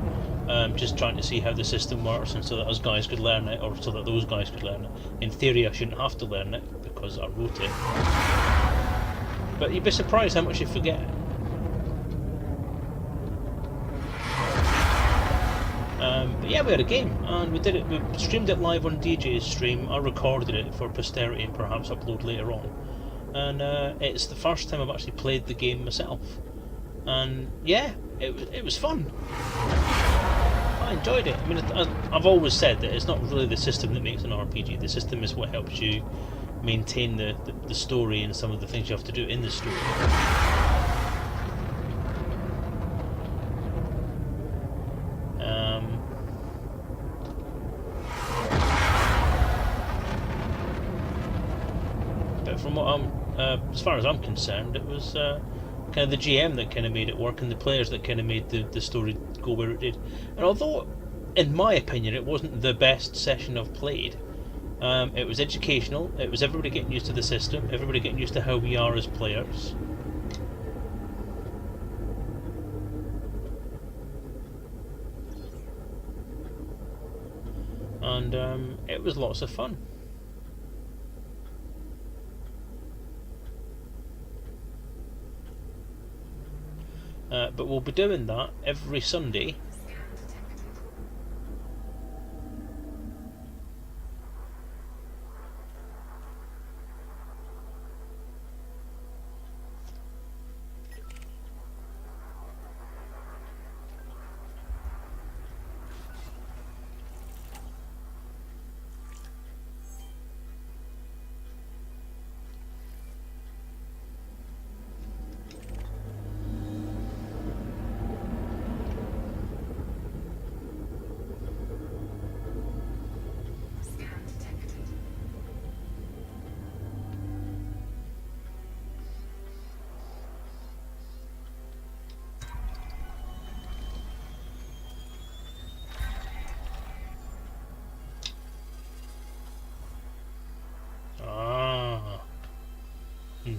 just trying to see how the system works, and so that us guys could learn it, or so that those guys could learn it. In theory, I shouldn't have to learn it because I wrote it. But you'd be surprised how much you forget. But yeah, we had a game, and we did it. We streamed it live on DJ's stream. I recorded it for posterity and perhaps upload later on. And it's the first time I've actually played the game myself. And yeah, it was fun. I enjoyed it. I mean, I've always said that it's not really the system that makes an RPG. The system is what helps you maintain the story and some of the things you have to do in the story. But from what as far as I'm concerned, it was kind of the GM that kind of made it work, and the players that kind of made the story go where it did. And although, in my opinion, it wasn't the best session I've played, it was educational. It was everybody getting used to the system, everybody getting used to how we are as players. And it was lots of fun. But we'll be doing that every Sunday.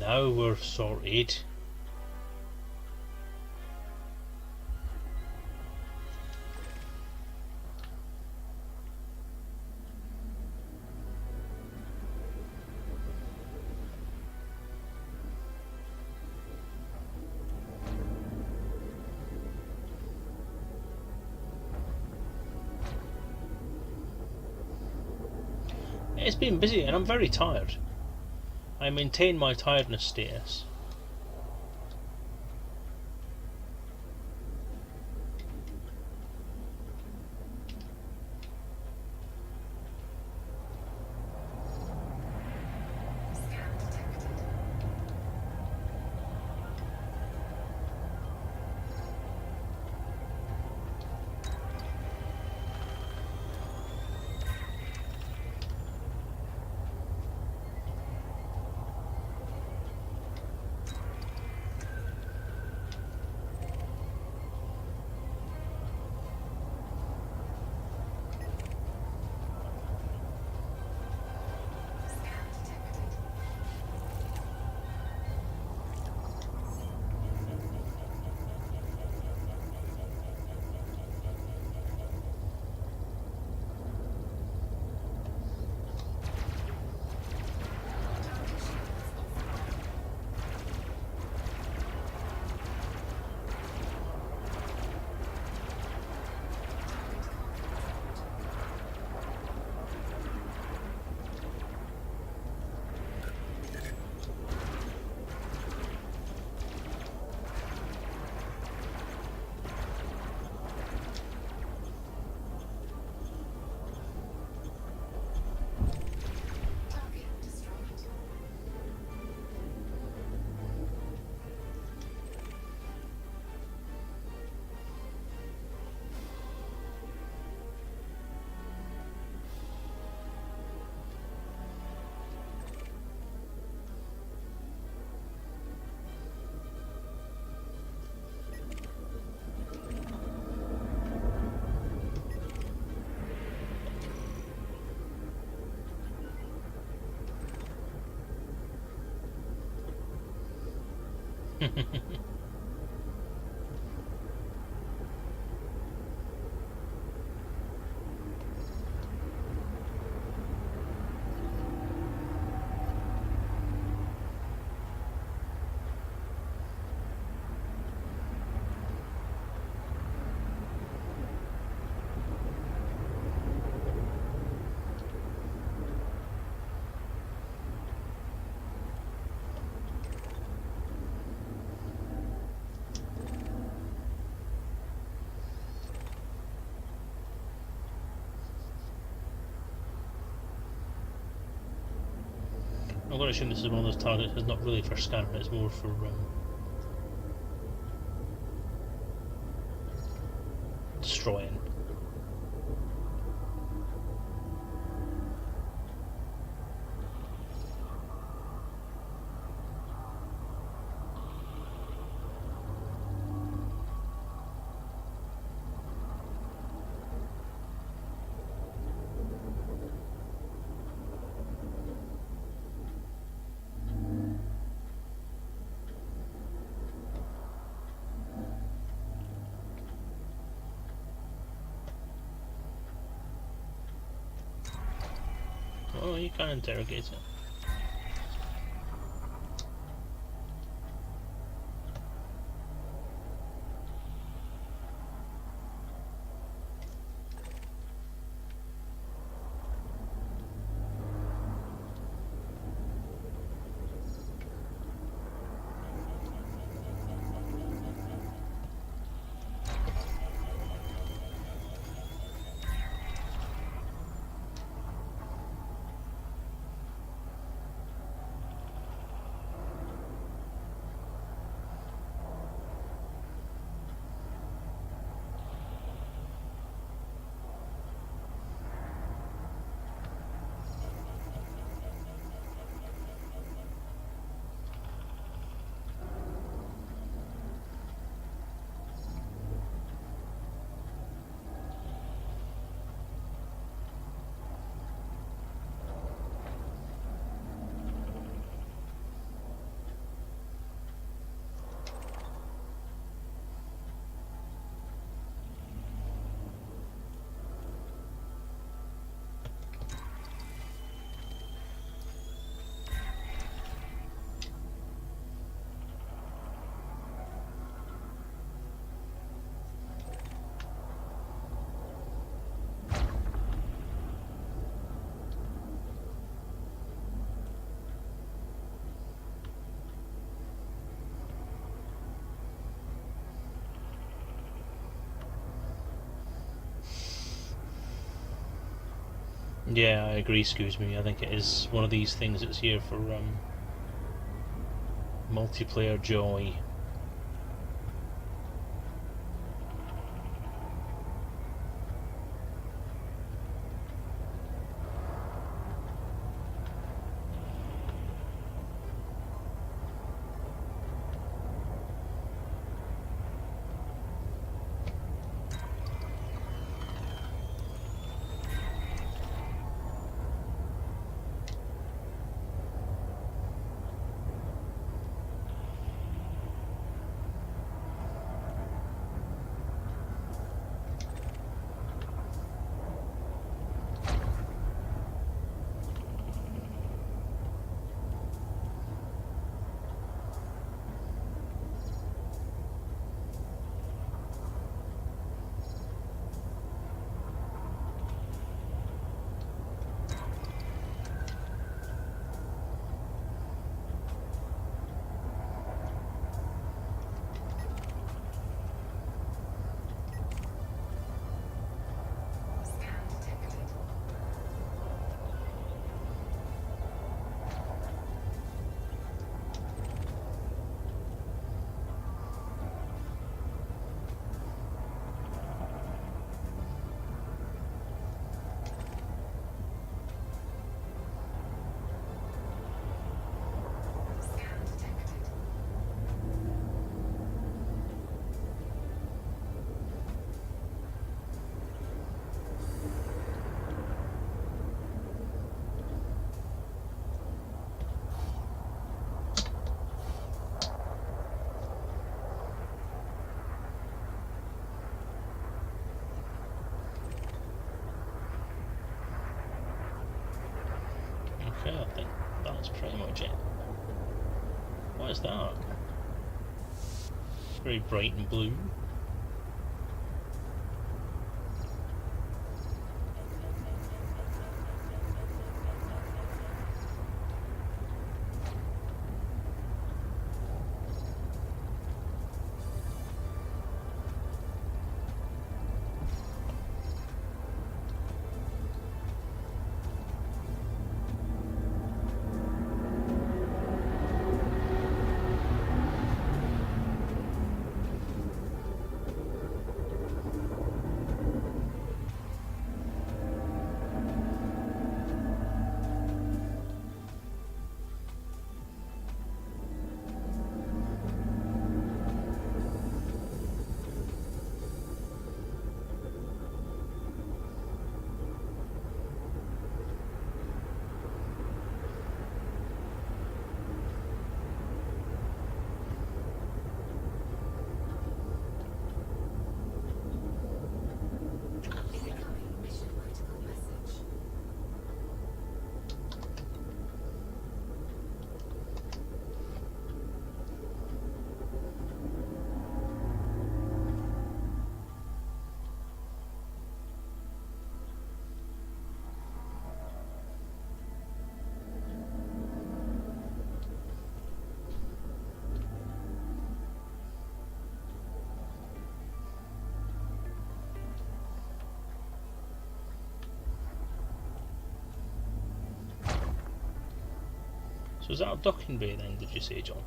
Now we're sorted. It's been busy and I'm very tired. I maintain my tiredness status. I'm going to assume this is one of those targets that's not really for scanning, it's more for destroying. Oh, you can interrogate it. Yeah, I agree, excuse me. I think it is one of these things that's here for multiplayer joy. Okay, I think that's pretty much it. What is that? Very bright and blue. So is that a docking bay then, did you say, John?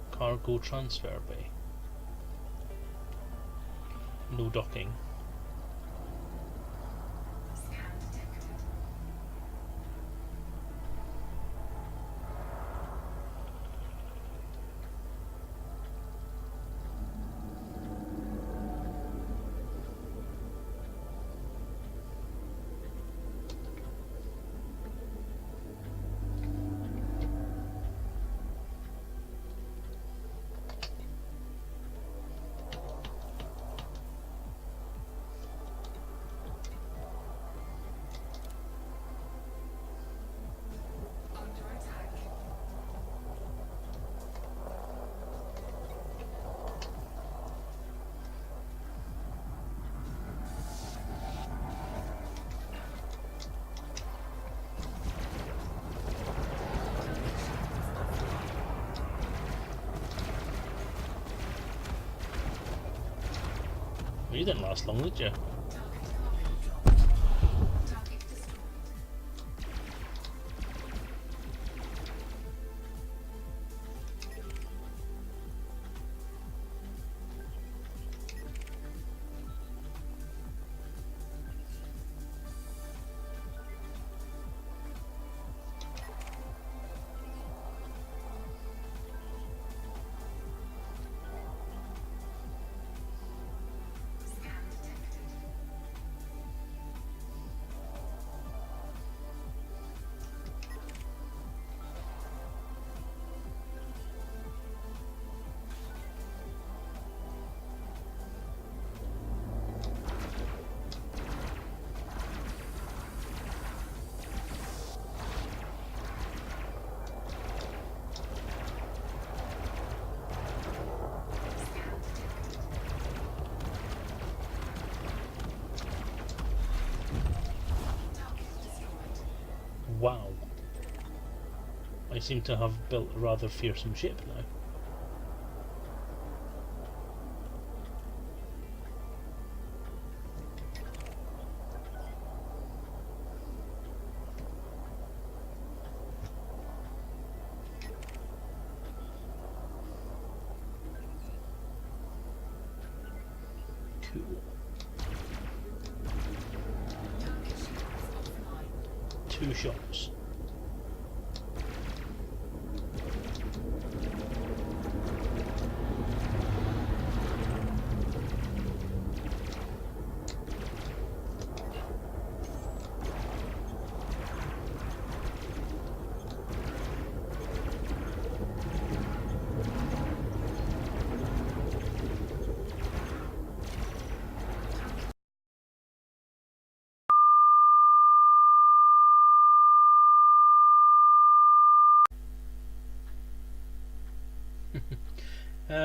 Cargo transfer bay. No docking. Well, you didn't last long, did you? Wow. I seem to have built a rather fearsome ship now. Cool. 2 shots.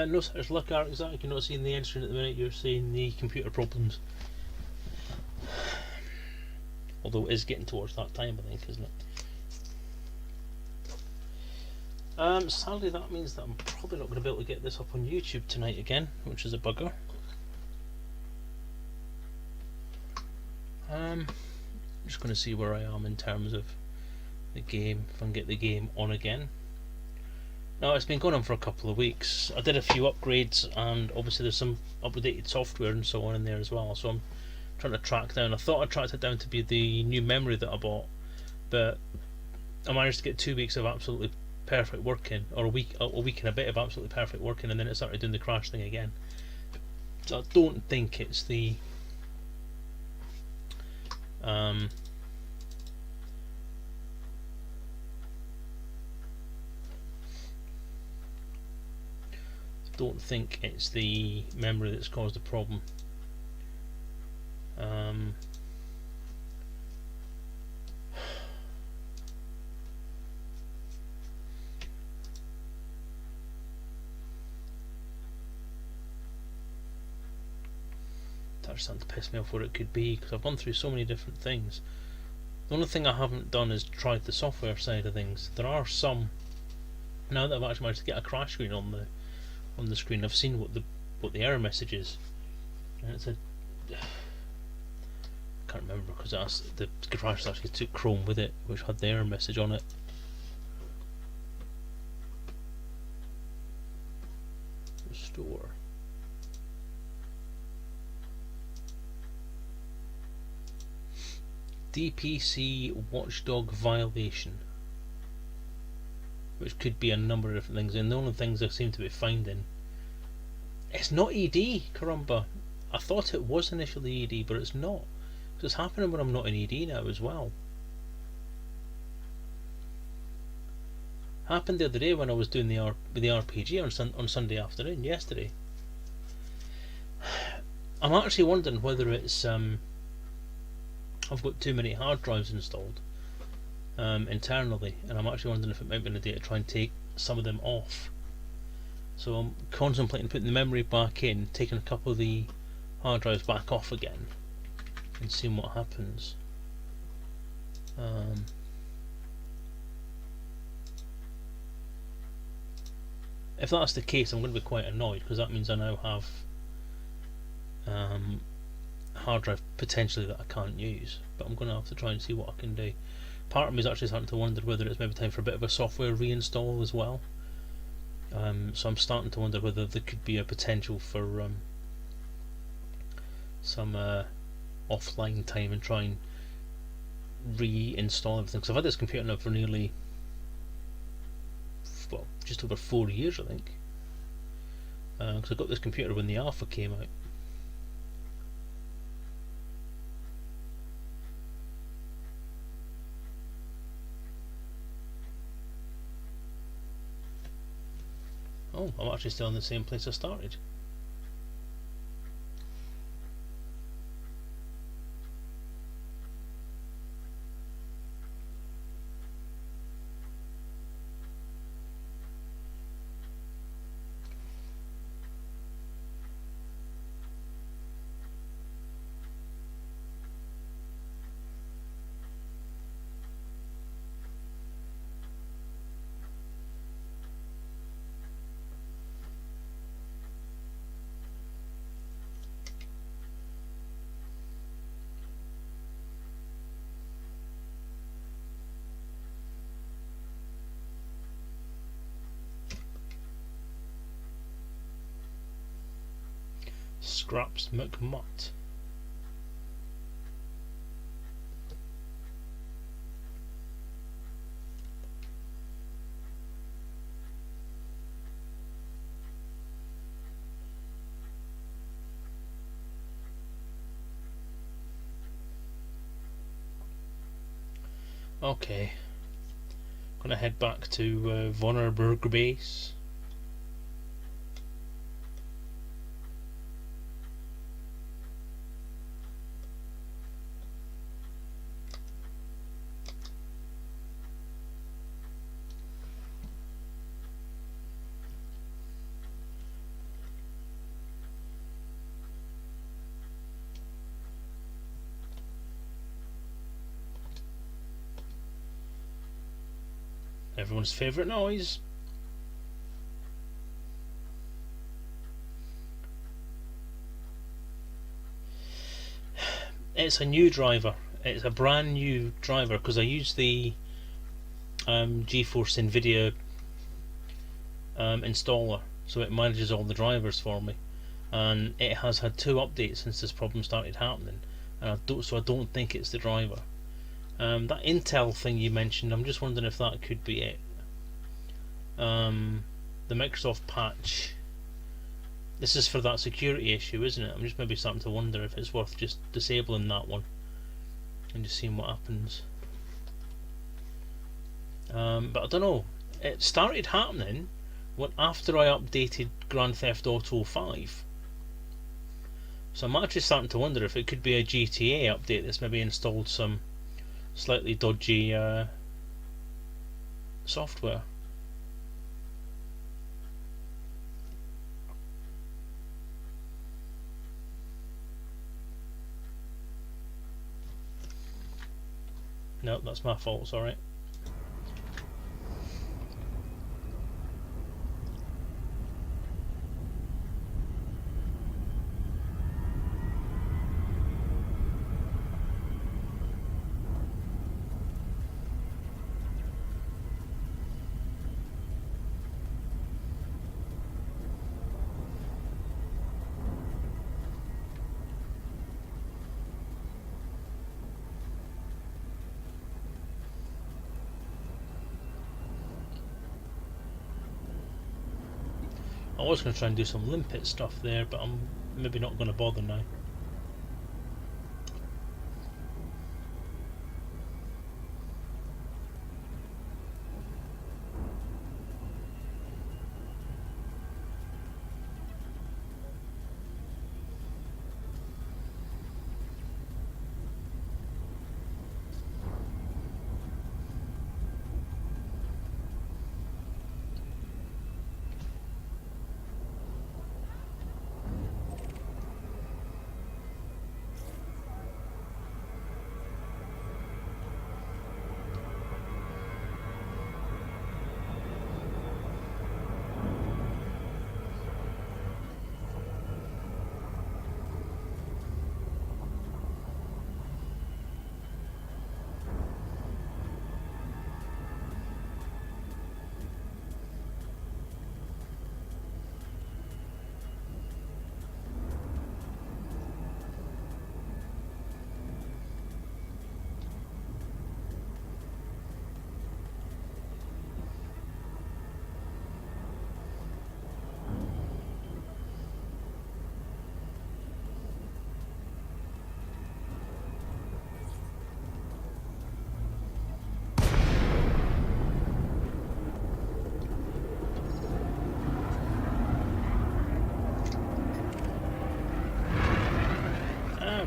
No such luck, Arctic. You're not seeing the incident at the minute, you're seeing the computer problems. Although it is getting towards that time, I think, isn't it? Sadly, that means that I'm probably not going to be able to get this up on YouTube tonight again, which is a bugger. I'm just going to see where I am in terms of the game, if I can get the game on again. Now, it's been going on for a couple of weeks. I did a few upgrades, and obviously there's some updated software and so on in there as well, so I'm trying to track down. I thought I tracked it down to be the new memory that I bought, but I managed to get 2 weeks of absolutely perfect working, or a week and a bit of absolutely perfect working, and then it started doing the crash thing again. So I don't think it's the don't think it's the memory that's caused the problem. That's starting to piss me off what it could be, because I've gone through so many different things. The only thing I haven't done is tried the software side of things. There are some, now that I've actually managed to get a crash screen on the screen, I've seen what the error message is, and it's a I can't remember, because the crash actually took Chrome with it, which had the error message on it. Store. DPC watchdog violation, which could be a number of different things, and the only things I seem to be finding, it's not ED, caramba. I thought it was initially ED, but it's not. So it's happening when I'm not in ED now as well. Happened the other day when I was doing the RPG on Sunday afternoon, yesterday. I'm actually wondering whether it's I've got too many hard drives installed internally, and I'm actually wondering if it might be an idea to try and take some of them off. So I'm contemplating putting the memory back in, taking a couple of the hard drives back off again, and seeing what happens. If that's the case, I'm going to be quite annoyed, because that means I now have a hard drive potentially that I can't use. But I'm going to have to try and see what I can do. Part of me is actually starting to wonder whether it's maybe time for a bit of a software reinstall as well. So I'm starting to wonder whether there could be a potential for some offline time and try and reinstall everything. Because I've had this computer now for nearly, well, just over 4 years, I think. Because I got this computer when the Alpha came out. Oh, I'm actually still in the same place I started. Scraps McMutt. Okay, gonna head back to Vonnerberg base. Everyone's favourite noise. It's a new driver. It's a brand new driver because I use the GeForce NVIDIA installer, so it manages all the drivers for me, and it has had 2 updates since this problem started happening, and I don't think it's the driver. That Intel thing you mentioned, I'm just wondering if that could be it. The Microsoft patch, this is for that security issue, isn't it? I'm just maybe starting to wonder if it's worth just disabling that one and just seeing what happens. But I don't know, it started happening after I updated Grand Theft Auto 5. So I'm actually starting to wonder if it could be a GTA update that's maybe installed some slightly dodgy software. No, that's my fault, sorry. I was going to try and do some limpet stuff there, but I'm maybe not going to bother now.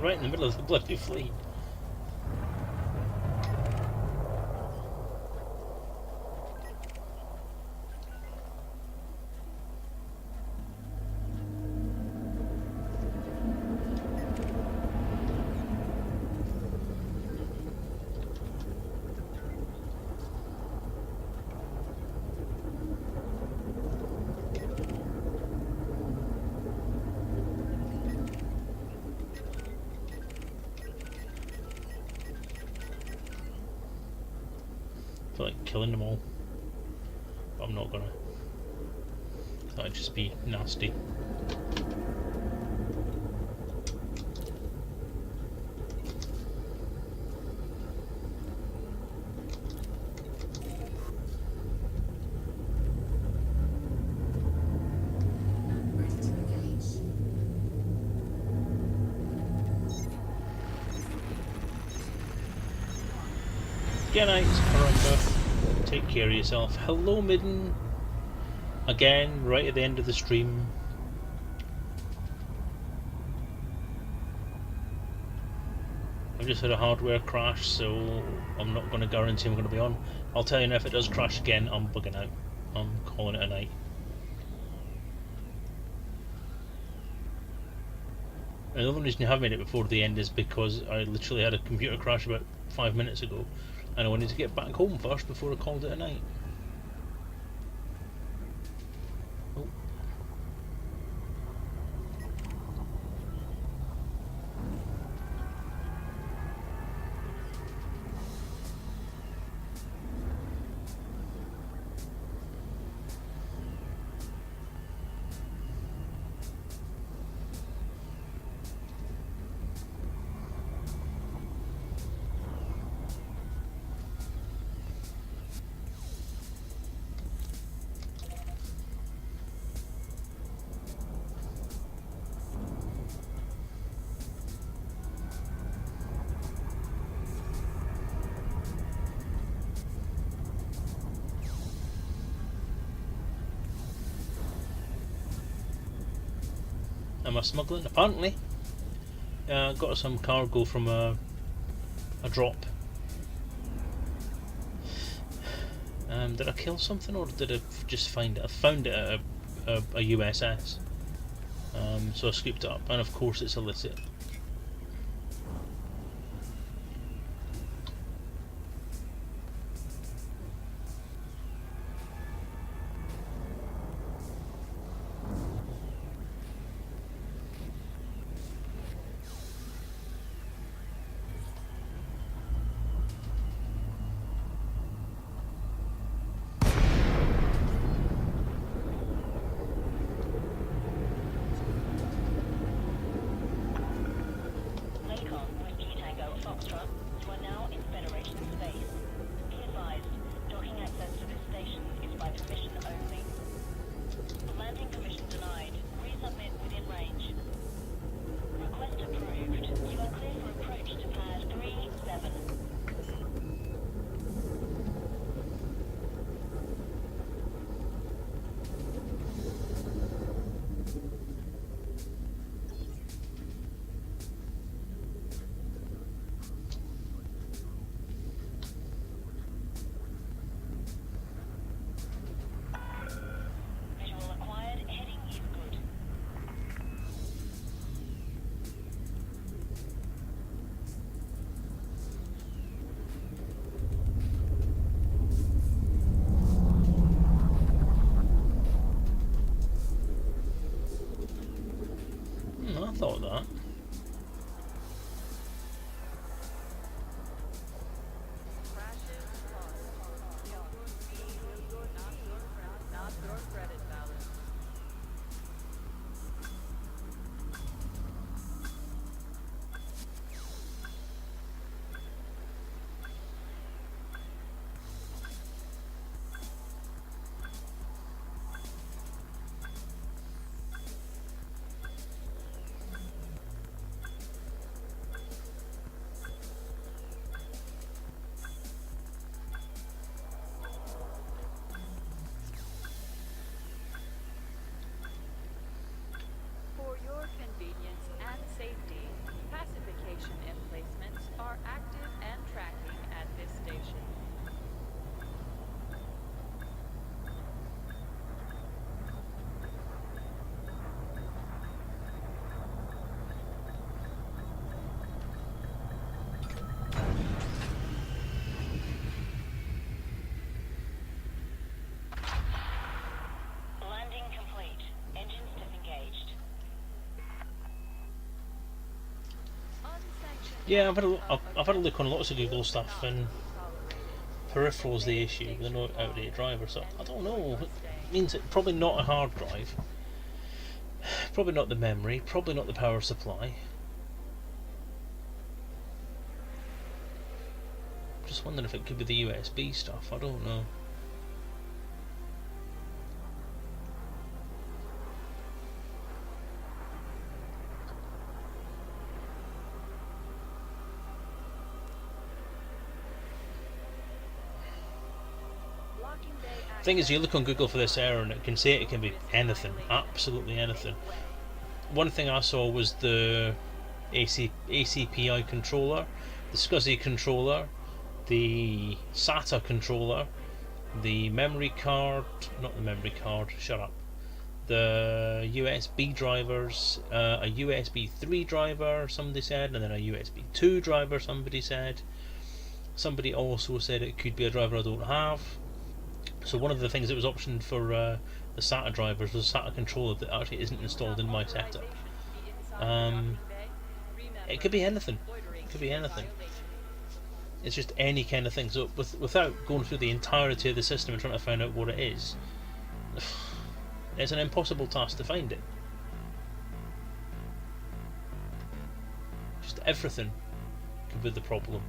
Right in the middle of the bloody fleet. I feel like killing them all, but I'm not gonna. That'd just be nasty. Good night, Caramba. Take care of yourself. Hello, Midden. Again, right at the end of the stream. I've just had a hardware crash, so I'm not going to guarantee I'm going to be on. I'll tell you now, if it does crash again, I'm bugging out. I'm calling it a night. And the only reason I have made it before the end is because I literally had a computer crash about 5 minutes ago, and I wanted to get back home first before I called it a night. Oh. Am I smuggling? Apparently. Got some cargo from a drop. Did I kill something, or did I just find it? I found it at a USS. So I scooped it up, and of course it's illicit. thought that. For your convenience and safety, pacification emplacements are active and tracking at this station. Landing complete. Engines disengaged. Unsanctioned Yeah, I've had a look on lots of Google stuff, and peripheral's the issue. They're not outdated drivers, so I don't know. It means it probably not a hard drive, probably not the memory, probably not the power supply. Just wondering if it could be the USB stuff. I don't know. blocking bay Thing is, you look on Google for this error and it can say it can be anything, absolutely anything. One thing I saw was the ACPI controller, the SCSI controller, the SATA controller, the memory card, not the memory card, shut up, the USB drivers, a USB 3 driver, somebody said, and then a USB 2 driver, somebody said. Somebody also said it could be a driver I don't have. So one of the things that was optioned for the SATA drivers was a SATA controller that actually isn't installed in my setup. It could be anything. It could be anything. It's just any kind of thing. So without going through the entirety of the system and trying to find out what it is, it's an impossible task to find it. Just everything could be the problem.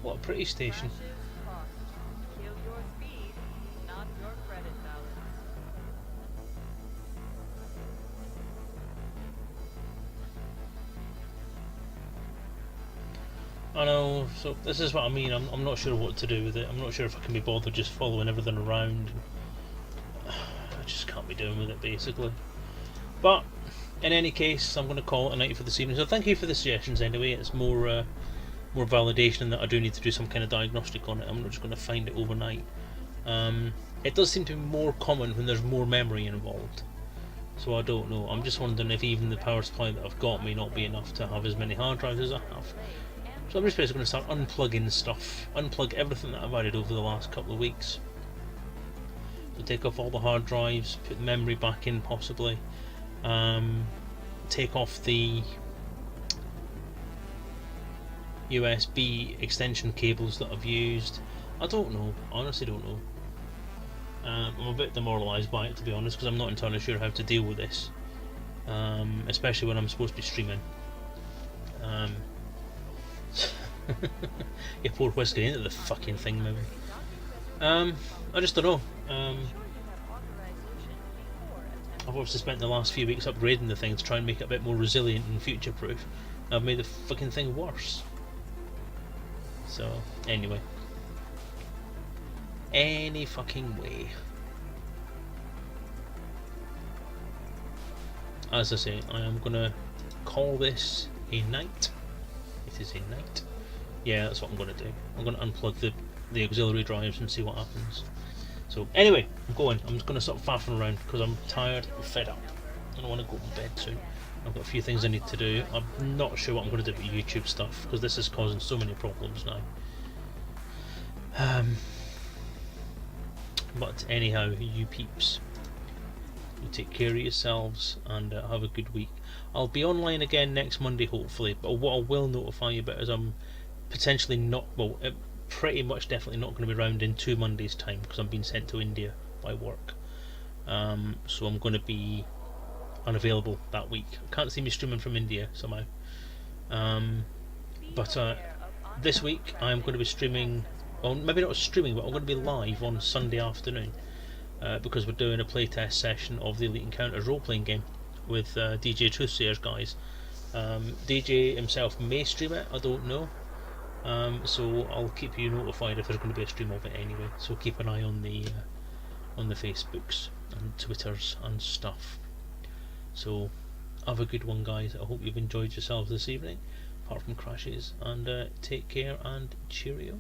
What a pretty station. crashes cost. Kill your speed, not your credit balance. I know, so this is what I mean. I'm not sure what to do with it. I'm not sure if I can be bothered just following everything around. I just can't be doing with it, basically. But in any case, I'm going to call it a night for this evening. So thank you for the suggestions anyway. It's more validation that I do need to do some kind of diagnostic on it. I'm not just going to find it overnight. It does seem to be more common when there's more memory involved. So I don't know. I'm just wondering if even the power supply that I've got may not be enough to have as many hard drives as I have. So I'm just basically going to start unplugging stuff. Unplug everything that I've added over the last couple of weeks. So take off all the hard drives, put the memory back in possibly. Take off the USB extension cables that I've used. I don't know, honestly don't know. I'm a bit demoralised by it, to be honest, because I'm not entirely sure how to deal with this, especially when I'm supposed to be streaming. You pour whiskey into the fucking thing, maybe. I just don't know. I've obviously spent the last few weeks upgrading the thing to try and make it a bit more resilient and future proof. I've made the fucking thing worse. So, anyway. Any fucking way. As I say, I am gonna call this a night. It is a night. Yeah, that's what I'm gonna do. I'm gonna unplug the auxiliary drives and see what happens. So, anyway, I'm just gonna stop faffing around because I'm tired and fed up. I don't want to go to bed soon. I've got a few things I need to do. I'm not sure what I'm going to do with YouTube stuff because this is causing so many problems now. But anyhow, you peeps, you take care of yourselves and have a good week. I'll be online again next Monday hopefully, but what I will notify you about is I'm potentially not, well, pretty much definitely not going to be around in 2 Mondays time because I'm being sent to India by work. So I'm going to be unavailable that week. Can't see me streaming from India somehow. But this week I'm going to be streaming, well maybe not streaming, but I'm going to be live on Sunday afternoon because we're doing a playtest session of the Elite Encounters role-playing game with DJ Truthsayers guys. DJ himself may stream it, I don't know. So I'll keep you notified if there's going to be a stream of it anyway. So keep an eye on the Facebooks and Twitters and stuff. So have a good one, guys. I hope you've enjoyed yourselves this evening, apart from crashes, and take care and cheerio.